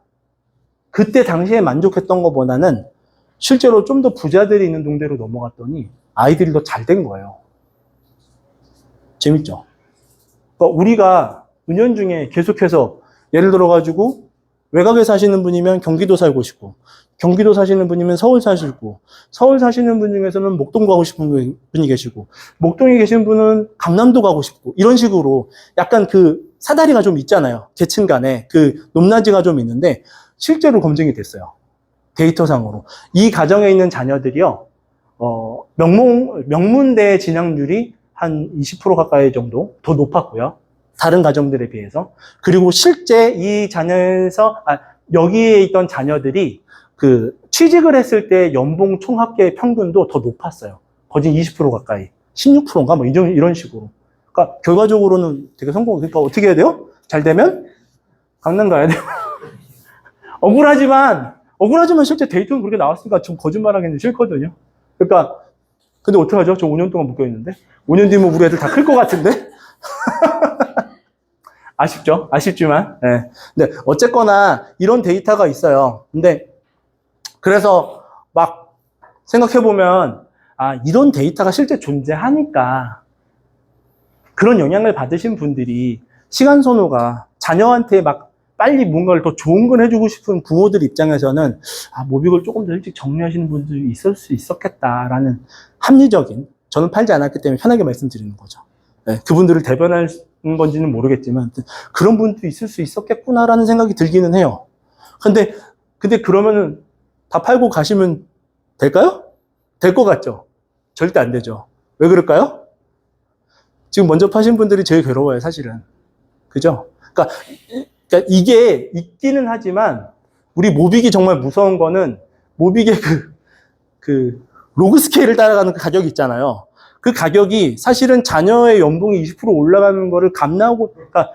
그때 당시에 만족했던 것보다는 실제로 좀 더 부자들이 있는 동네로 넘어갔더니 아이들이 더 잘 된 거예요. 재밌죠? 그러니까 우리가 은연중에 계속해서 예를 들어가지고 외곽에 사시는 분이면 경기도 살고 싶고, 경기도 사시는 분이면 서울 사시고, 서울 사시는 분 중에서는 목동 가고 싶은 분이 계시고, 목동에 계신 분은 강남도 가고 싶고, 이런 식으로 약간 그 사다리가 좀 있잖아요. 계층 간에 그 높낮이가 좀 있는데, 실제로 검증이 됐어요. 데이터상으로. 이 가정에 있는 자녀들이요, 명문대 진학률이 한 20% 가까이 정도 더 높았고요. 다른 가정들에 비해서. 그리고 실제 이 자녀에서, 여기에 있던 자녀들이 그 취직을 했을 때 연봉 총합계 평균도 더 높았어요. 거진 20% 가까이. 16%인가? 뭐 이런 식으로. 그러니까 결과적으로는 되게 그러니까 어떻게 해야 돼요? 잘 되면 강남 가야 돼요. 억울하지만 실제 데이터는 그렇게 나왔으니까 좀 거짓말하기는 싫거든요. 그러니까 근데 어떡하죠? 저 5년 동안 묶여있는데? 5년 뒤면 우리 애들 다 클 것 같은데? 아쉽죠? 아쉽지만. 네. 근데 어쨌거나 이런 데이터가 있어요. 근데 그래서 막 생각해보면 이런 데이터가 실제 존재하니까 그런 영향을 받으신 분들이 시간 선호가 자녀한테 막 빨리 뭔가를 더 좋은 걸 해주고 싶은 부모들 입장에서는 모빅을 조금 더 일찍 정리하시는 분들이 있을 수 있었겠다라는 합리적인, 저는 팔지 않았기 때문에 편하게 말씀드리는 거죠. 네, 그분들을 대변하는 건지는 모르겠지만 그런 분도 있을 수 있었겠구나라는 생각이 들기는 해요. 근데 그러면은 다 팔고 가시면 될까요? 될 것 같죠? 절대 안 되죠. 왜 그럴까요? 지금 먼저 파신 분들이 제일 괴로워요, 사실은. 그죠? 그러니까 이게 있기는 하지만 우리 모빅이 정말 무서운 거는 모빅의 그 로그 스케일을 따라가는 그 가격이 있잖아요. 그 가격이 사실은 자녀의 연봉이 20% 올라가는 거를 감내하고, 그러니까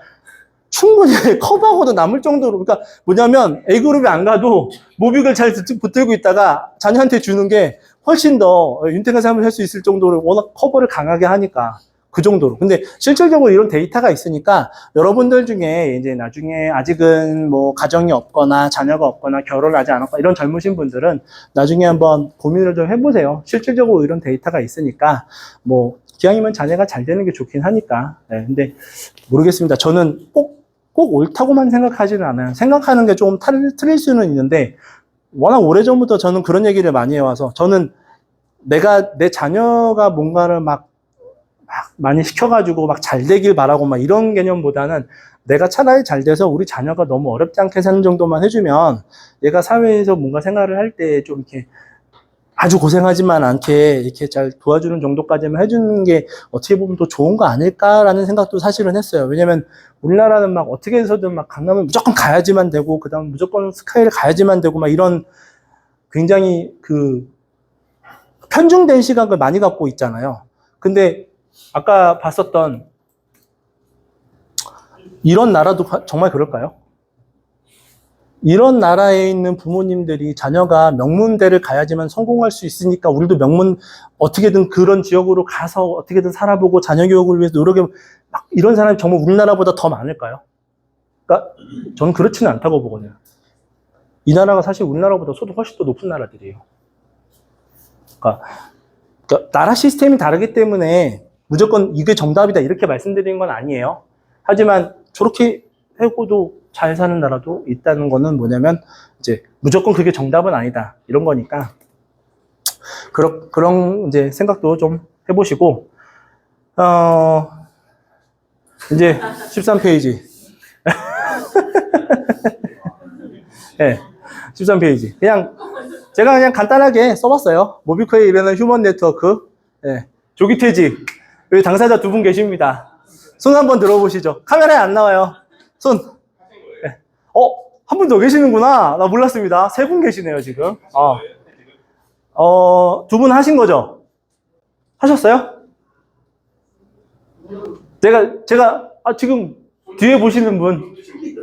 충분히 커버하고도 남을 정도로, 그러니까 뭐냐면 A그룹에 안 가도 모빅을 잘 붙들고 있다가 자녀한테 주는 게 훨씬 더 윤택한 삶을 살 수 있을 정도로 워낙 커버를 강하게 하니까. 그 정도로. 근데 실질적으로 이런 데이터가 있으니까 여러분들 중에 이제 나중에 아직은 뭐 가정이 없거나 자녀가 없거나 결혼을 하지 않았거나 이런 젊으신 분들은 나중에 한번 고민을 좀 해보세요. 실질적으로 이런 데이터가 있으니까 뭐 기왕이면 자녀가 잘 되는 게 좋긴 하니까. 네, 근데 모르겠습니다. 저는 꼭 옳다고만 생각하지는 않아요. 생각하는 게 조금 틀릴 수는 있는데 워낙 오래전부터 저는 그런 얘기를 많이 해와서 저는 내 자녀가 뭔가를 막 많이 시켜가지고 막 잘 되길 바라고 막 이런 개념보다는 내가 차라리 잘 돼서 우리 자녀가 너무 어렵지 않게 사는 정도만 해주면 얘가 사회에서 뭔가 생활을 할 때 좀 이렇게 아주 고생하지만 않게 이렇게 잘 도와주는 정도까지만 해주는 게 어떻게 보면 더 좋은 거 아닐까라는 생각도 사실은 했어요. 왜냐면 우리나라는 막 어떻게 해서든 막 강남을 무조건 가야지만 되고 그다음 무조건 스카이를 가야지만 되고 막 이런 굉장히 그 편중된 시각을 많이 갖고 있잖아요. 근데 아까 봤었던 이런 나라도 정말 그럴까요? 이런 나라에 있는 부모님들이 자녀가 명문대를 가야지만 성공할 수 있으니까 우리도 명문 어떻게든 그런 지역으로 가서 어떻게든 살아보고 자녀 교육을 위해서 노력해 막 이런 사람이 정말 우리나라보다 더 많을까요? 그러니까 저는 그렇지는 않다고 보거든요. 이 나라가 사실 우리나라보다 소득 훨씬 더 높은 나라들이에요. 그러니까 나라 시스템이 다르기 때문에 무조건 이게 정답이다 이렇게 말씀드리는 건 아니에요. 하지만 저렇게 하고도 잘 사는 나라도 있다는 거는 뭐냐면 이제 무조건 그게 정답은 아니다 이런 거니까 그런 이제 생각도 좀 해보시고 이제 13페이지 네, 13페이지 제가 그냥 간단하게 써봤어요. 모비코에 일어나는 휴먼 네트워크 네, 조기퇴직 여기 당사자 두 분 계십니다. 손 한번 들어보시죠. 카메라에 안 나와요. 손. 네. 한 분 더 계시는구나. 나 몰랐습니다. 세 분 계시네요, 지금. 두 분 하신 거죠? 하셨어요? 제가, 지금 뒤에 보시는 분,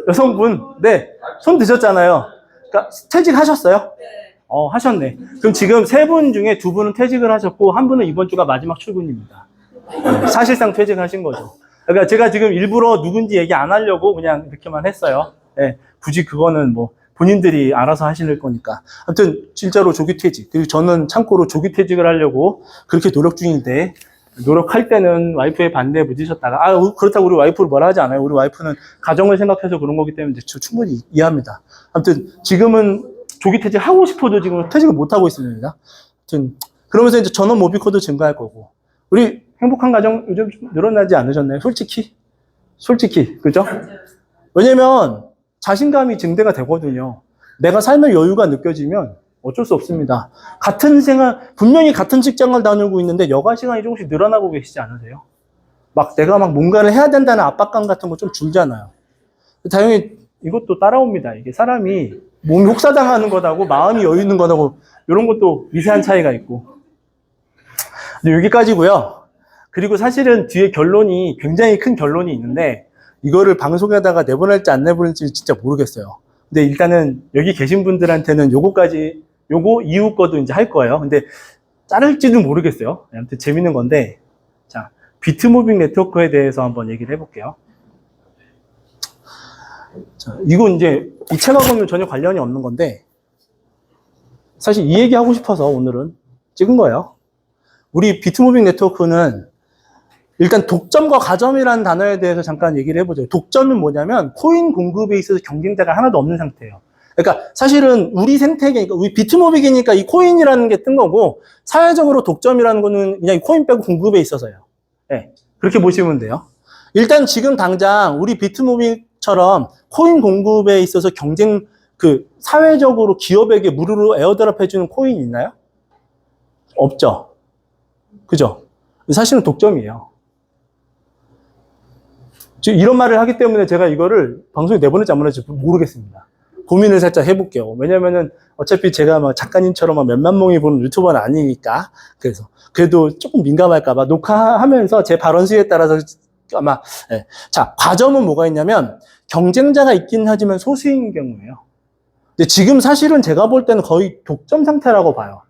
여성분, 네, 손 드셨잖아요. 그러니까 퇴직하셨어요? 하셨네. 그럼 지금 세 분 중에 두 분은 퇴직을 하셨고, 한 분은 이번 주가 마지막 출근입니다. 사실상 퇴직하신 거죠. 그러니까 제가 지금 일부러 누군지 얘기 안 하려고 그냥 이렇게만 했어요. 네, 굳이 그거는 뭐 본인들이 알아서 하실 거니까. 아무튼 진짜로 조기퇴직. 그리고 저는 참고로 조기퇴직을 하려고 그렇게 노력 중인데 노력할 때는 와이프의 반대에 부딪혔다가 그렇다고 우리 와이프를 뭐라 하지 않아요. 우리 와이프는 가정을 생각해서 그런 거기 때문에 저 충분히 이해합니다. 아무튼 지금은 조기퇴직 하고 싶어도 지금 퇴직을 못 하고 있습니다. 아무튼 그러면서 이제 전원 모비코도 증가할 거고 우리 행복한 가정 요즘 좀 늘어나지 않으셨나요? 솔직히 그죠? 왜냐면 자신감이 증대가 되거든요. 내가 삶의 여유가 느껴지면 어쩔 수 없습니다. 같은 생활 분명히 같은 직장을 다니고 있는데 여가 시간이 조금씩 늘어나고 계시지 않으세요? 막 내가 막 뭔가를 해야 된다는 압박감 같은 거 좀 줄잖아요. 당연히 이것도 따라옵니다. 이게 사람이 몸이 혹사당하는 거다고 마음이 여유 있는 거다고 이런 것도 미세한 차이가 있고. 근데 여기까지고요. 그리고 사실은 뒤에 결론이 굉장히 큰 결론이 있는데 이거를 방송에다가 내보낼지 안 내보낼지 진짜 모르겠어요. 근데 일단은 여기 계신 분들한테는 요거 이후 거도 이제 할 거예요. 근데 자를지는 모르겠어요. 아무튼 재밌는 건데, 자, 비트무빙 네트워크에 대해서 한번 얘기를 해볼게요. 자, 이거 이제 이 책하고는 전혀 관련이 없는 건데, 사실 이 얘기 하고 싶어서 오늘은 찍은 거예요. 우리 비트무빙 네트워크는 일단 독점과 가점이라는 단어에 대해서 잠깐 얘기를 해보죠. 독점은 뭐냐면 코인 공급에 있어서 경쟁자가 하나도 없는 상태예요. 그러니까 사실은 우리 생태계니까 우리 비트무빙이니까 이 코인이라는 게 뜬 거고 사회적으로 독점이라는 거는 그냥 이 코인 빼고 공급에 있어서요. 네, 그렇게 보시면 돼요. 일단 지금 당장 우리 비트무빙처럼 코인 공급에 있어서 사회적으로 기업에게 무료로 에어드랍 해주는 코인이 있나요? 없죠. 그죠? 사실은 독점이에요. 지금 이런 말을 하기 때문에 제가 이거를 방송에 내보낼지 안 보낼지 모르겠습니다. 고민을 살짝 해볼게요. 왜냐면은 어차피 제가 막 작가님처럼 막 몇만 명이 보는 유튜버는 아니니까. 그래서. 그래도 조금 민감할까봐 녹화하면서 제 발언 수에 따라서 아마, 네. 자, 과점은 뭐가 있냐면 경쟁자가 있긴 하지만 소수인 경우예요. 근데 지금 사실은 제가 볼 때는 거의 독점 상태라고 봐요.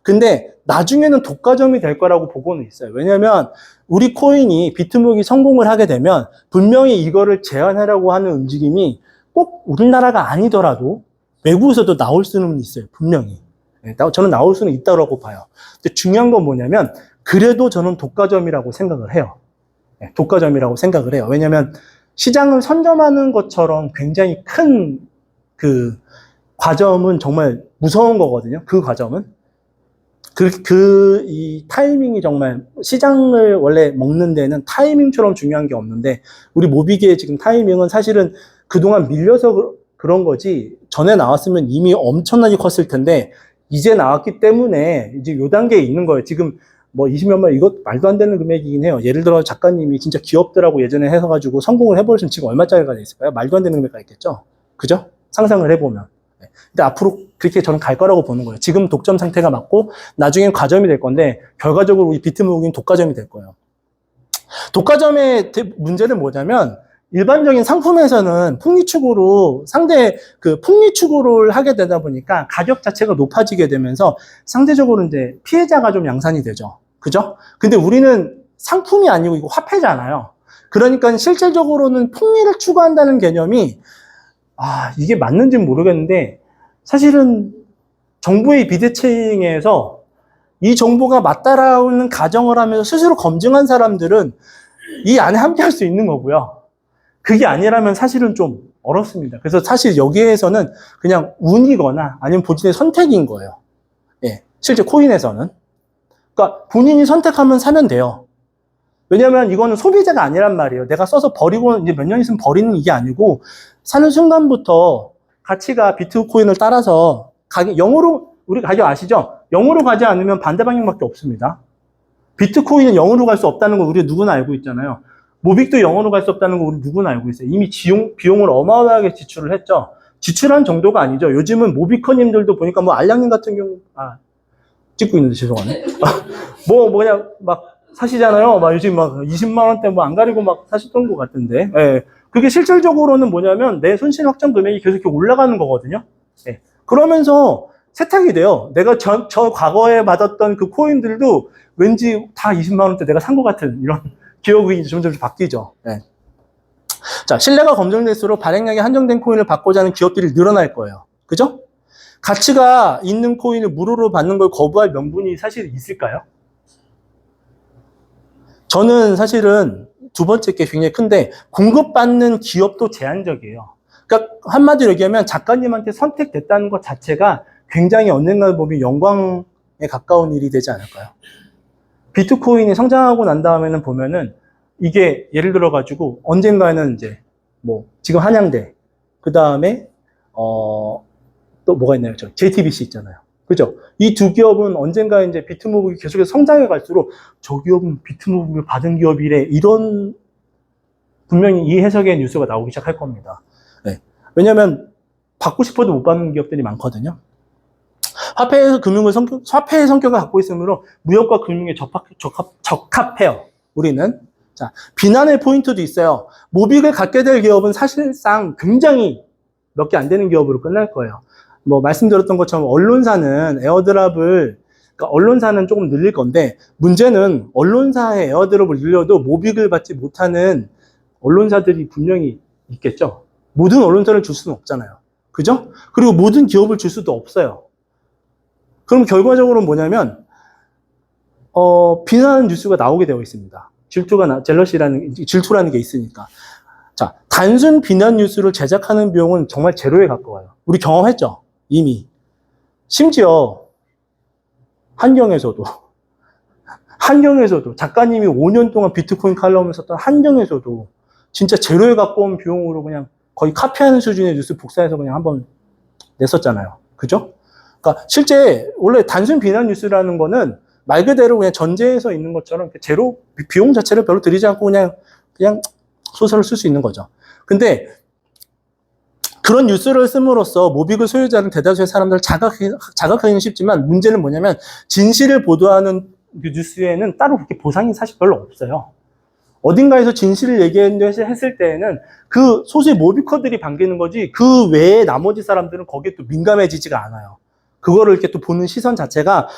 근데 나중에는 독과점이 될 거라고 보고는 있어요. 왜냐면 우리 코인이 비트무빙이 성공을 하게 되면 분명히 이거를 제한하려고 하는 움직임이 꼭 우리나라가 아니더라도 외국에서도 나올 수는 있어요. 분명히. 저는 나올 수는 있다고 봐요. 근데 중요한 건 뭐냐면 그래도 저는 독과점이라고 생각을 해요. 독과점이라고 생각을 해요. 왜냐면 시장을 선점하는 것처럼 굉장히 큰 과점은 정말 무서운 거거든요. 그 과점은. 이 타이밍이 정말 시장을 원래 먹는 데는 타이밍처럼 중요한 게 없는데 우리 모비계의 지금 타이밍은 사실은 그동안 밀려서 그런 거지 전에 나왔으면 이미 엄청나게 컸을 텐데 이제 나왔기 때문에 이제 요 단계에 있는 거예요. 지금 뭐 20몇만 이거 말도 안 되는 금액이긴 해요. 예를 들어 작가님이 진짜 기업들하고 예전에 해서가지고 성공을 해버리시면 지금 얼마짜리가 있을까요? 말도 안 되는 금액가 있겠죠? 그죠? 상상을 해보면. 근데 앞으로 그렇게 저는 갈 거라고 보는 거예요. 지금 독점 상태가 맞고 나중엔 과점이 될 건데 결과적으로 우리 비트무빙 독과점이 될 거예요. 독과점의 문제는 뭐냐면 일반적인 상품에서는 폭리축으로 폭리축으로를 하게 되다 보니까 가격 자체가 높아지게 되면서 상대적으로 이제 피해자가 좀 양산이 되죠. 그죠? 근데 우리는 상품이 아니고 이거 화폐잖아요. 그러니까 실질적으로는 폭리를 추구한다는 개념이 이게 맞는지는 모르겠는데 사실은 정부의 비대칭에서 이 정보가 맞다라는 가정을 하면서 스스로 검증한 사람들은 이 안에 함께 할 수 있는 거고요. 그게 아니라면 사실은 좀 어렵습니다. 그래서 사실 여기에서는 그냥 운이거나 아니면 본인의 선택인 거예요. 예, 실제 코인에서는. 그러니까 본인이 선택하면 사면 돼요. 왜냐면 이거는 소비자가 아니란 말이에요. 내가 써서 버리고 이제 몇 년 있으면 버리는 이게 아니고 사는 순간부터 가치가 비트코인을 따라서 우리 가격 아시죠? 0으로 가지 않으면 반대 방향밖에 없습니다. 비트코인은 0으로 갈 수 없다는 거 우리 누구나 알고 있잖아요. 모빅도 0으로 갈 수 없다는 거 우리 누구나 알고 있어요. 이미 비용을 어마어마하게 지출을 했죠. 지출한 정도가 아니죠. 요즘은 모비커님들도 보니까 뭐 알량님 같은 경우 찍고 있는데 죄송하네. 그냥 막 사시잖아요. 막 요즘 막 20만 원대 뭐 안 가리고 막 사시던 것 같은데. 예. 그게 실질적으로는 뭐냐면 내 손실 확정 금액이 계속 이렇게 올라가는 거거든요. 예. 그러면서 세탁이 돼요. 내가 저 과거에 받았던 그 코인들도 왠지 다 20만 원대 내가 산 것 같은 이런 기억이 점점 바뀌죠. 예. 자, 신뢰가 검증될수록 발행량이 한정된 코인을 받고자 하는 기업들이 늘어날 거예요. 그죠? 가치가 있는 코인을 무료로 받는 걸 거부할 명분이 사실 있을까요? 저는 사실은 두 번째 게 굉장히 큰데 공급받는 기업도 제한적이에요. 그러니까 한마디로 얘기하면 작가님한테 선택됐다는 것 자체가 굉장히 언젠가 보면 영광에 가까운 일이 되지 않을까요? 비트코인이 성장하고 난 다음에는 보면은 이게 예를 들어 가지고 언젠가는 이제 뭐 지금 한양대 그 다음에 또 뭐가 있나요? JTBC 있잖아요. 그죠? 이 두 기업은 언젠가 이제 비트무브가 계속해서 성장해 갈수록 저 기업은 비트무브를 받은 기업이래. 이런 분명히 이 해석의 뉴스가 나오기 시작할 겁니다. 네. 왜냐하면 받고 싶어도 못 받는 기업들이 많거든요. 화폐의 성격을 갖고 있으므로 무역과 금융에 적합해요. 우리는. 자, 비난의 포인트도 있어요. 모빅을 갖게 될 기업은 사실상 굉장히 몇 개 안 되는 기업으로 끝날 거예요. 뭐 말씀드렸던 것처럼 언론사는 에어드랍을 그러니까 언론사는 조금 늘릴 건데 문제는 언론사의 에어드랍을 늘려도 모빅을 받지 못하는 언론사들이 분명히 있겠죠. 모든 언론사를 줄 수는 없잖아요. 그죠? 그리고 모든 기업을 줄 수도 없어요. 그럼 결과적으로 뭐냐면 비난하는 뉴스가 나오게 되어 있습니다. 질투라는 게 있으니까. 자, 단순 비난 뉴스를 제작하는 비용은 정말 제로에 가까워요. 우리 경험했죠? 이미. 심지어 한경에서도 작가님이 5년 동안 비트코인 칼럼을 썼던 한경에서도 진짜 제로에 가까운 비용으로 그냥 거의 카피하는 수준의 뉴스 복사해서 그냥 한번 냈었잖아요. 그죠? 그러니까 실제 원래 단순 비난 뉴스라는 거는 말 그대로 그냥 전제에서 있는 것처럼 제로 비용 자체를 별로 들이지 않고 그냥 소설을 쓸 수 있는 거죠. 근데 그런 뉴스를 씀으로써 모빅을 소유자는 대다수의 사람들을 자각하기는 쉽지만 문제는 뭐냐면 진실을 보도하는 그 뉴스에는 따로 그렇게 보상이 사실 별로 없어요. 어딘가에서 진실을 얘기했을 때에는 그 소수의 모비커들이 반기는 거지 그 외에 나머지 사람들은 거기에 또 민감해지지가 않아요. 그거를 이렇게 또 보는 시선 자체가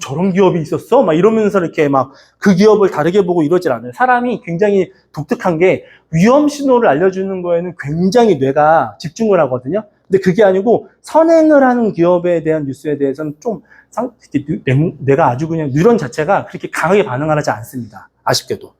저런 기업이 있었어? 막 이러면서 이렇게 막 그 기업을 다르게 보고 이러질 않아요. 사람이 굉장히 독특한 게 위험 신호를 알려주는 거에는 굉장히 뇌가 집중을 하거든요. 근데 그게 아니고 선행을 하는 기업에 대한 뉴스에 대해서는 좀 뇌가 아주 그냥 뉴런 자체가 그렇게 강하게 반응을 하지 않습니다. 아쉽게도.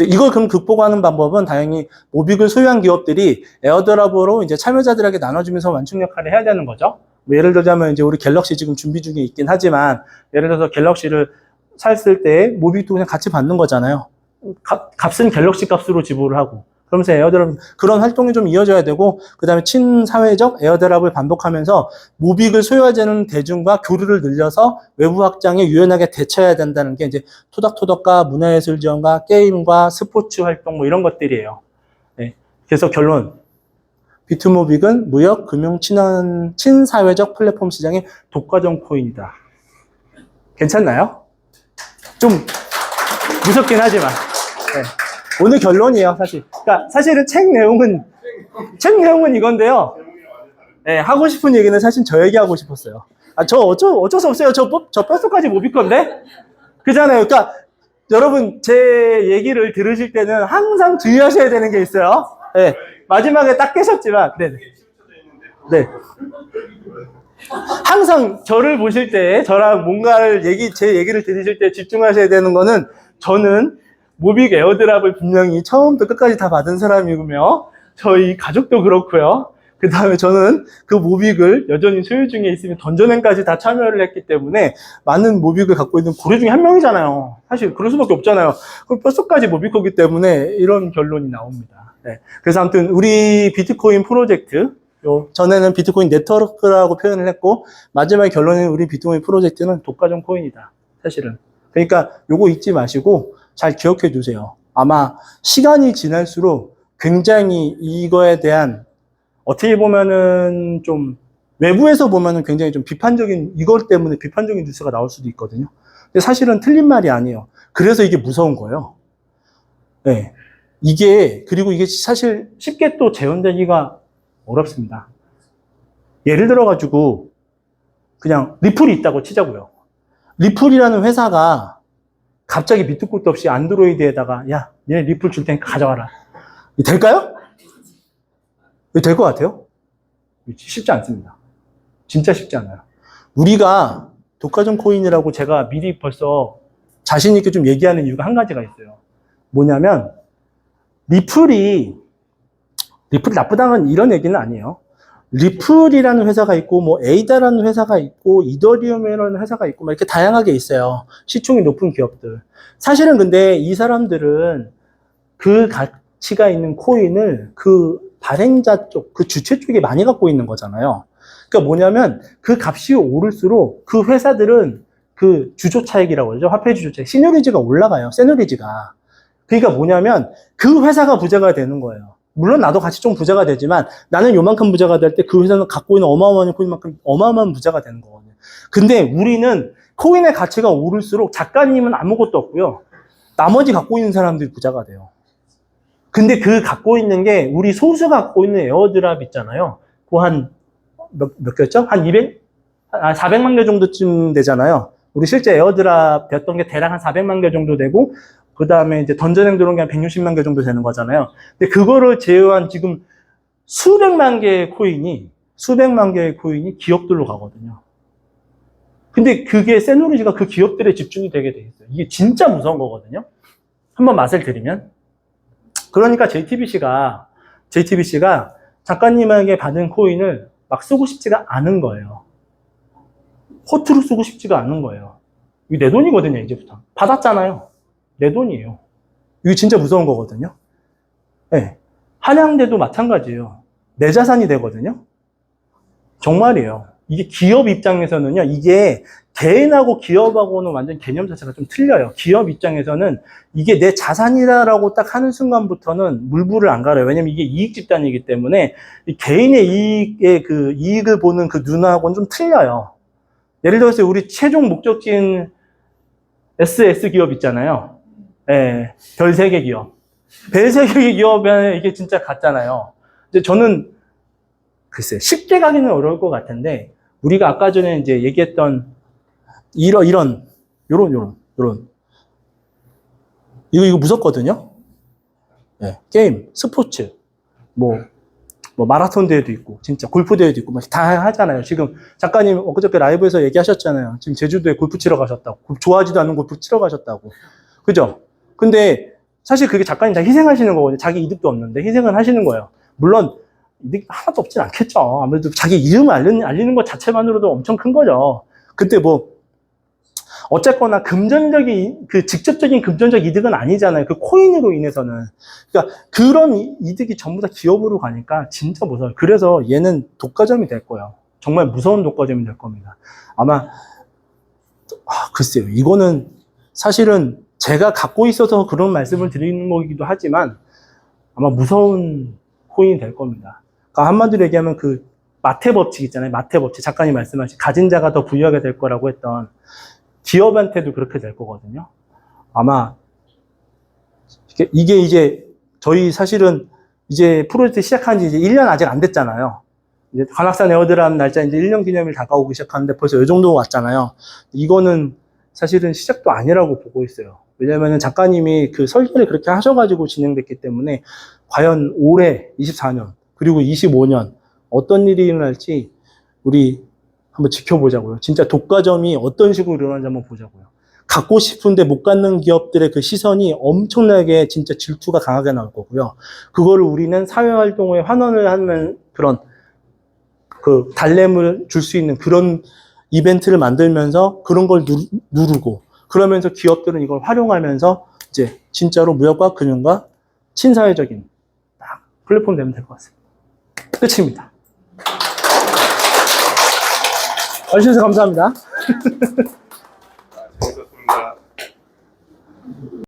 이걸 그럼 극복하는 방법은 당연히 모빅을 소유한 기업들이 에어드랍으로 이제 참여자들에게 나눠주면서 완충 역할을 해야 되는 거죠. 뭐 예를 들자면 이제 우리 갤럭시 지금 준비 중에 있긴 하지만 예를 들어서 갤럭시를 샀을 때 모빅도 그냥 같이 받는 거잖아요. 값은 갤럭시 값으로 지불을 하고 그러면서 에어드랍 그런 활동이 좀 이어져야 되고 그 다음에 친사회적 에어드랍을 반복하면서 모빅을 소유하자는 대중과 교류를 늘려서 외부 확장에 유연하게 대처해야 된다는 게 이제 토닥토닥과 문화예술 지원과 게임과 스포츠 활동 뭐 이런 것들이에요. 네. 그래서 결론 비트모빅은 무역, 금융, 친사회적 플랫폼 시장의 독과점 코인이다. 괜찮나요? 좀 무섭긴 하지만 네. 오늘 결론이에요, 사실. 그러니까 사실은 책 내용은 이건데요. 네, 하고 싶은 얘기는 사실 저 얘기하고 싶었어요. 저 어쩔 수 없어요. 저 뼛속까지 못 빌 건데? 그잖아요. 그러니까 여러분 제 얘기를 들으실 때는 항상 주의하셔야 되는 게 있어요. 네. 마지막에 딱 깨셨지만, 네. 항상 저를 보실 때, 저랑 뭔가를 제 얘기를 들으실 때 집중하셔야 되는 거는, 저는 모빅 에어드랍을 분명히 처음부터 끝까지 다 받은 사람이고요. 저희 가족도 그렇고요. 그 다음에 저는 그 모빅을 여전히 소유 중에 있으면 던전행까지 다 참여를 했기 때문에 많은 모빅을 갖고 있는 고래 중에 한 명이잖아요. 사실 그럴 수밖에 없잖아요. 그럼 뼛속까지 모빅이기 때문에 이런 결론이 나옵니다. 네. 그래서 아무튼 우리 비트코인 프로젝트, 전에는 비트코인 네트워크라고 표현을 했고 마지막 결론은 우리 비트코인 프로젝트는 독과점 코인이다. 사실은. 그러니까 요거 잊지 마시고 잘 기억해 두세요. 아마 시간이 지날수록 굉장히 이거에 대한 어떻게 보면은 좀 외부에서 보면은 굉장히 좀 이것 때문에 비판적인 뉴스가 나올 수도 있거든요. 근데 사실은 틀린 말이 아니에요. 그래서 이게 무서운 거예요. 네. 그리고 이게 사실 쉽게 또 재현되기가 어렵습니다. 예를 들어가지고 그냥 리플이 있다고 치자고요. 리플이라는 회사가 갑자기 밑도 끝도 없이 안드로이드에다가 야, 니네 리플 줄 테니까 가져와라. 될까요? 될 것 같아요? 쉽지 않습니다. 진짜 쉽지 않아요. 우리가 독과점 코인이라고 제가 미리 벌써 자신 있게 좀 얘기하는 이유가 한 가지가 있어요. 뭐냐면 리플이 나쁘다는 이런 얘기는 아니에요. 리플이라는 회사가 있고 뭐 에이다라는 회사가 있고 이더리움이라는 회사가 있고 막 이렇게 다양하게 있어요. 시총이 높은 기업들. 사실은 근데 이 사람들은 그 가치가 있는 코인을 그 발행자 쪽, 그 주체 쪽이 많이 갖고 있는 거잖아요. 그러니까 뭐냐면 그 값이 오를수록 그 회사들은 그 주조 차익이라고 그러죠. 화폐 주조 차익. 시너리지가 올라가요. 세너리지가. 그러니까 뭐냐면 그 회사가 부자가 되는 거예요. 물론 나도 같이 좀 부자가 되지만 나는 요만큼 부자가 될 때 그 회사는 갖고 있는 어마어마한 코인만큼 어마어마한 부자가 되는 거거든요. 근데 우리는 코인의 가치가 오를수록 작가님은 아무것도 없고요. 나머지 갖고 있는 사람들이 부자가 돼요. 근데 그 갖고 있는 게 우리 소수 갖고 있는 에어드랍 있잖아요. 그거 한 몇 개였죠? 한 400만 개 정도쯤 되잖아요. 우리 실제 에어드랍 됐던 게 대략 한 400만 개 정도 되고 그 다음에 이제 던전행 들어온 게 한 160만 개 정도 되는 거잖아요. 근데 그거를 제외한 지금 수백만 개의 코인이 기업들로 가거든요. 근데 그게 세노리지가 그 기업들에 집중이 되게 돼 있어요. 이게 진짜 무서운 거거든요. 한번 맛을 들이면. 그러니까 JTBC가 작가님에게 받은 코인을 막 쓰고 싶지가 않은 거예요. 허투루 쓰고 싶지가 않은 거예요. 이게 내 돈이거든요, 이제부터. 받았잖아요. 내 돈이에요. 이게 진짜 무서운 거거든요. 네. 한양대도 마찬가지예요. 내 자산이 되거든요. 정말이에요. 이게 기업 입장에서는요, 이게 개인하고 기업하고는 완전 개념 자체가 좀 틀려요. 기업 입장에서는 이게 내 자산이다라고 딱 하는 순간부터는 물불을 안 가려요. 왜냐면 이게 이익 집단이기 때문에 이 개인의 이익의 그 이익을 보는 그 눈하고는 좀 틀려요. 예를 들어서 우리 최종 목적지인 SS 기업 있잖아요. 예, 별 3개 기업. 별 3개 기업에 이게 진짜 같잖아요. 근데 저는 글쎄 쉽게 가기는 어려울 것 같은데 우리가 아까 전에 이제 얘기했던 요런 이거 무섭거든요. 네, 게임, 스포츠, 뭐 마라톤 대회도 있고 진짜 골프 대회도 있고 막 다 하잖아요. 지금 작가님 엊그저께 라이브에서 얘기하셨잖아요. 지금 제주도에 골프 치러 가셨다고. 좋아하지도 않는 골프 치러 가셨다고. 그죠? 근데 사실 그게 작가님 다 희생하시는 거거든요. 자기 이득도 없는데 희생을 하시는 거예요. 물론 이득 하나도 없진 않겠죠. 아무래도 자기 이름을 알리는 것 자체만으로도 엄청 큰 거죠. 그때 뭐 어쨌거나 금전적인 그 직접적인 금전적 이득은 아니잖아요. 그 코인으로 인해서는. 그러니까 그런 이득이 전부 다 기업으로 가니까 진짜 무서워요. 그래서 얘는 독과점이 될 거예요. 정말 무서운 독과점이 될 겁니다. 아마 글쎄요. 이거는 사실은 제가 갖고 있어서 그런 말씀을 드리는 거기도 하지만 아마 무서운 코인이 될 겁니다. 그러니까 한마디로 얘기하면 그 마태 법칙 있잖아요. 마태 법칙. 작가님 말씀하신 가진 자가 더 부유하게 될 거라고 했던 기업한테도 그렇게 될 거거든요. 아마 이게 이제 저희 사실은 이제 프로젝트 시작한 지 이제 1년 아직 안 됐잖아요. 이제 관악산 에어드랍 날짜 이제 1년 기념일 다가오기 시작하는데 벌써 이 정도 왔잖아요. 이거는 사실은 시작도 아니라고 보고 있어요. 왜냐면은 작가님이 그 설계를 그렇게 하셔가지고 진행됐기 때문에 과연 올해 24년 그리고 25년 어떤 일이 일어날지 우리 한번 지켜보자고요. 진짜 독과점이 어떤 식으로 일어나는지 한번 보자고요. 갖고 싶은데 못 갖는 기업들의 그 시선이 엄청나게 진짜 질투가 강하게 나올 거고요. 그거를 우리는 사회활동에 환원을 하는 그런 그 달램을 줄 수 있는 그런 이벤트를 만들면서 그런 걸 누르고 그러면서 기업들은 이걸 활용하면서 이제 진짜로 무역과 금융과 친사회적인 플랫폼 되면 될 것 같습니다. 끝입니다. 와주셔서 감사합니다.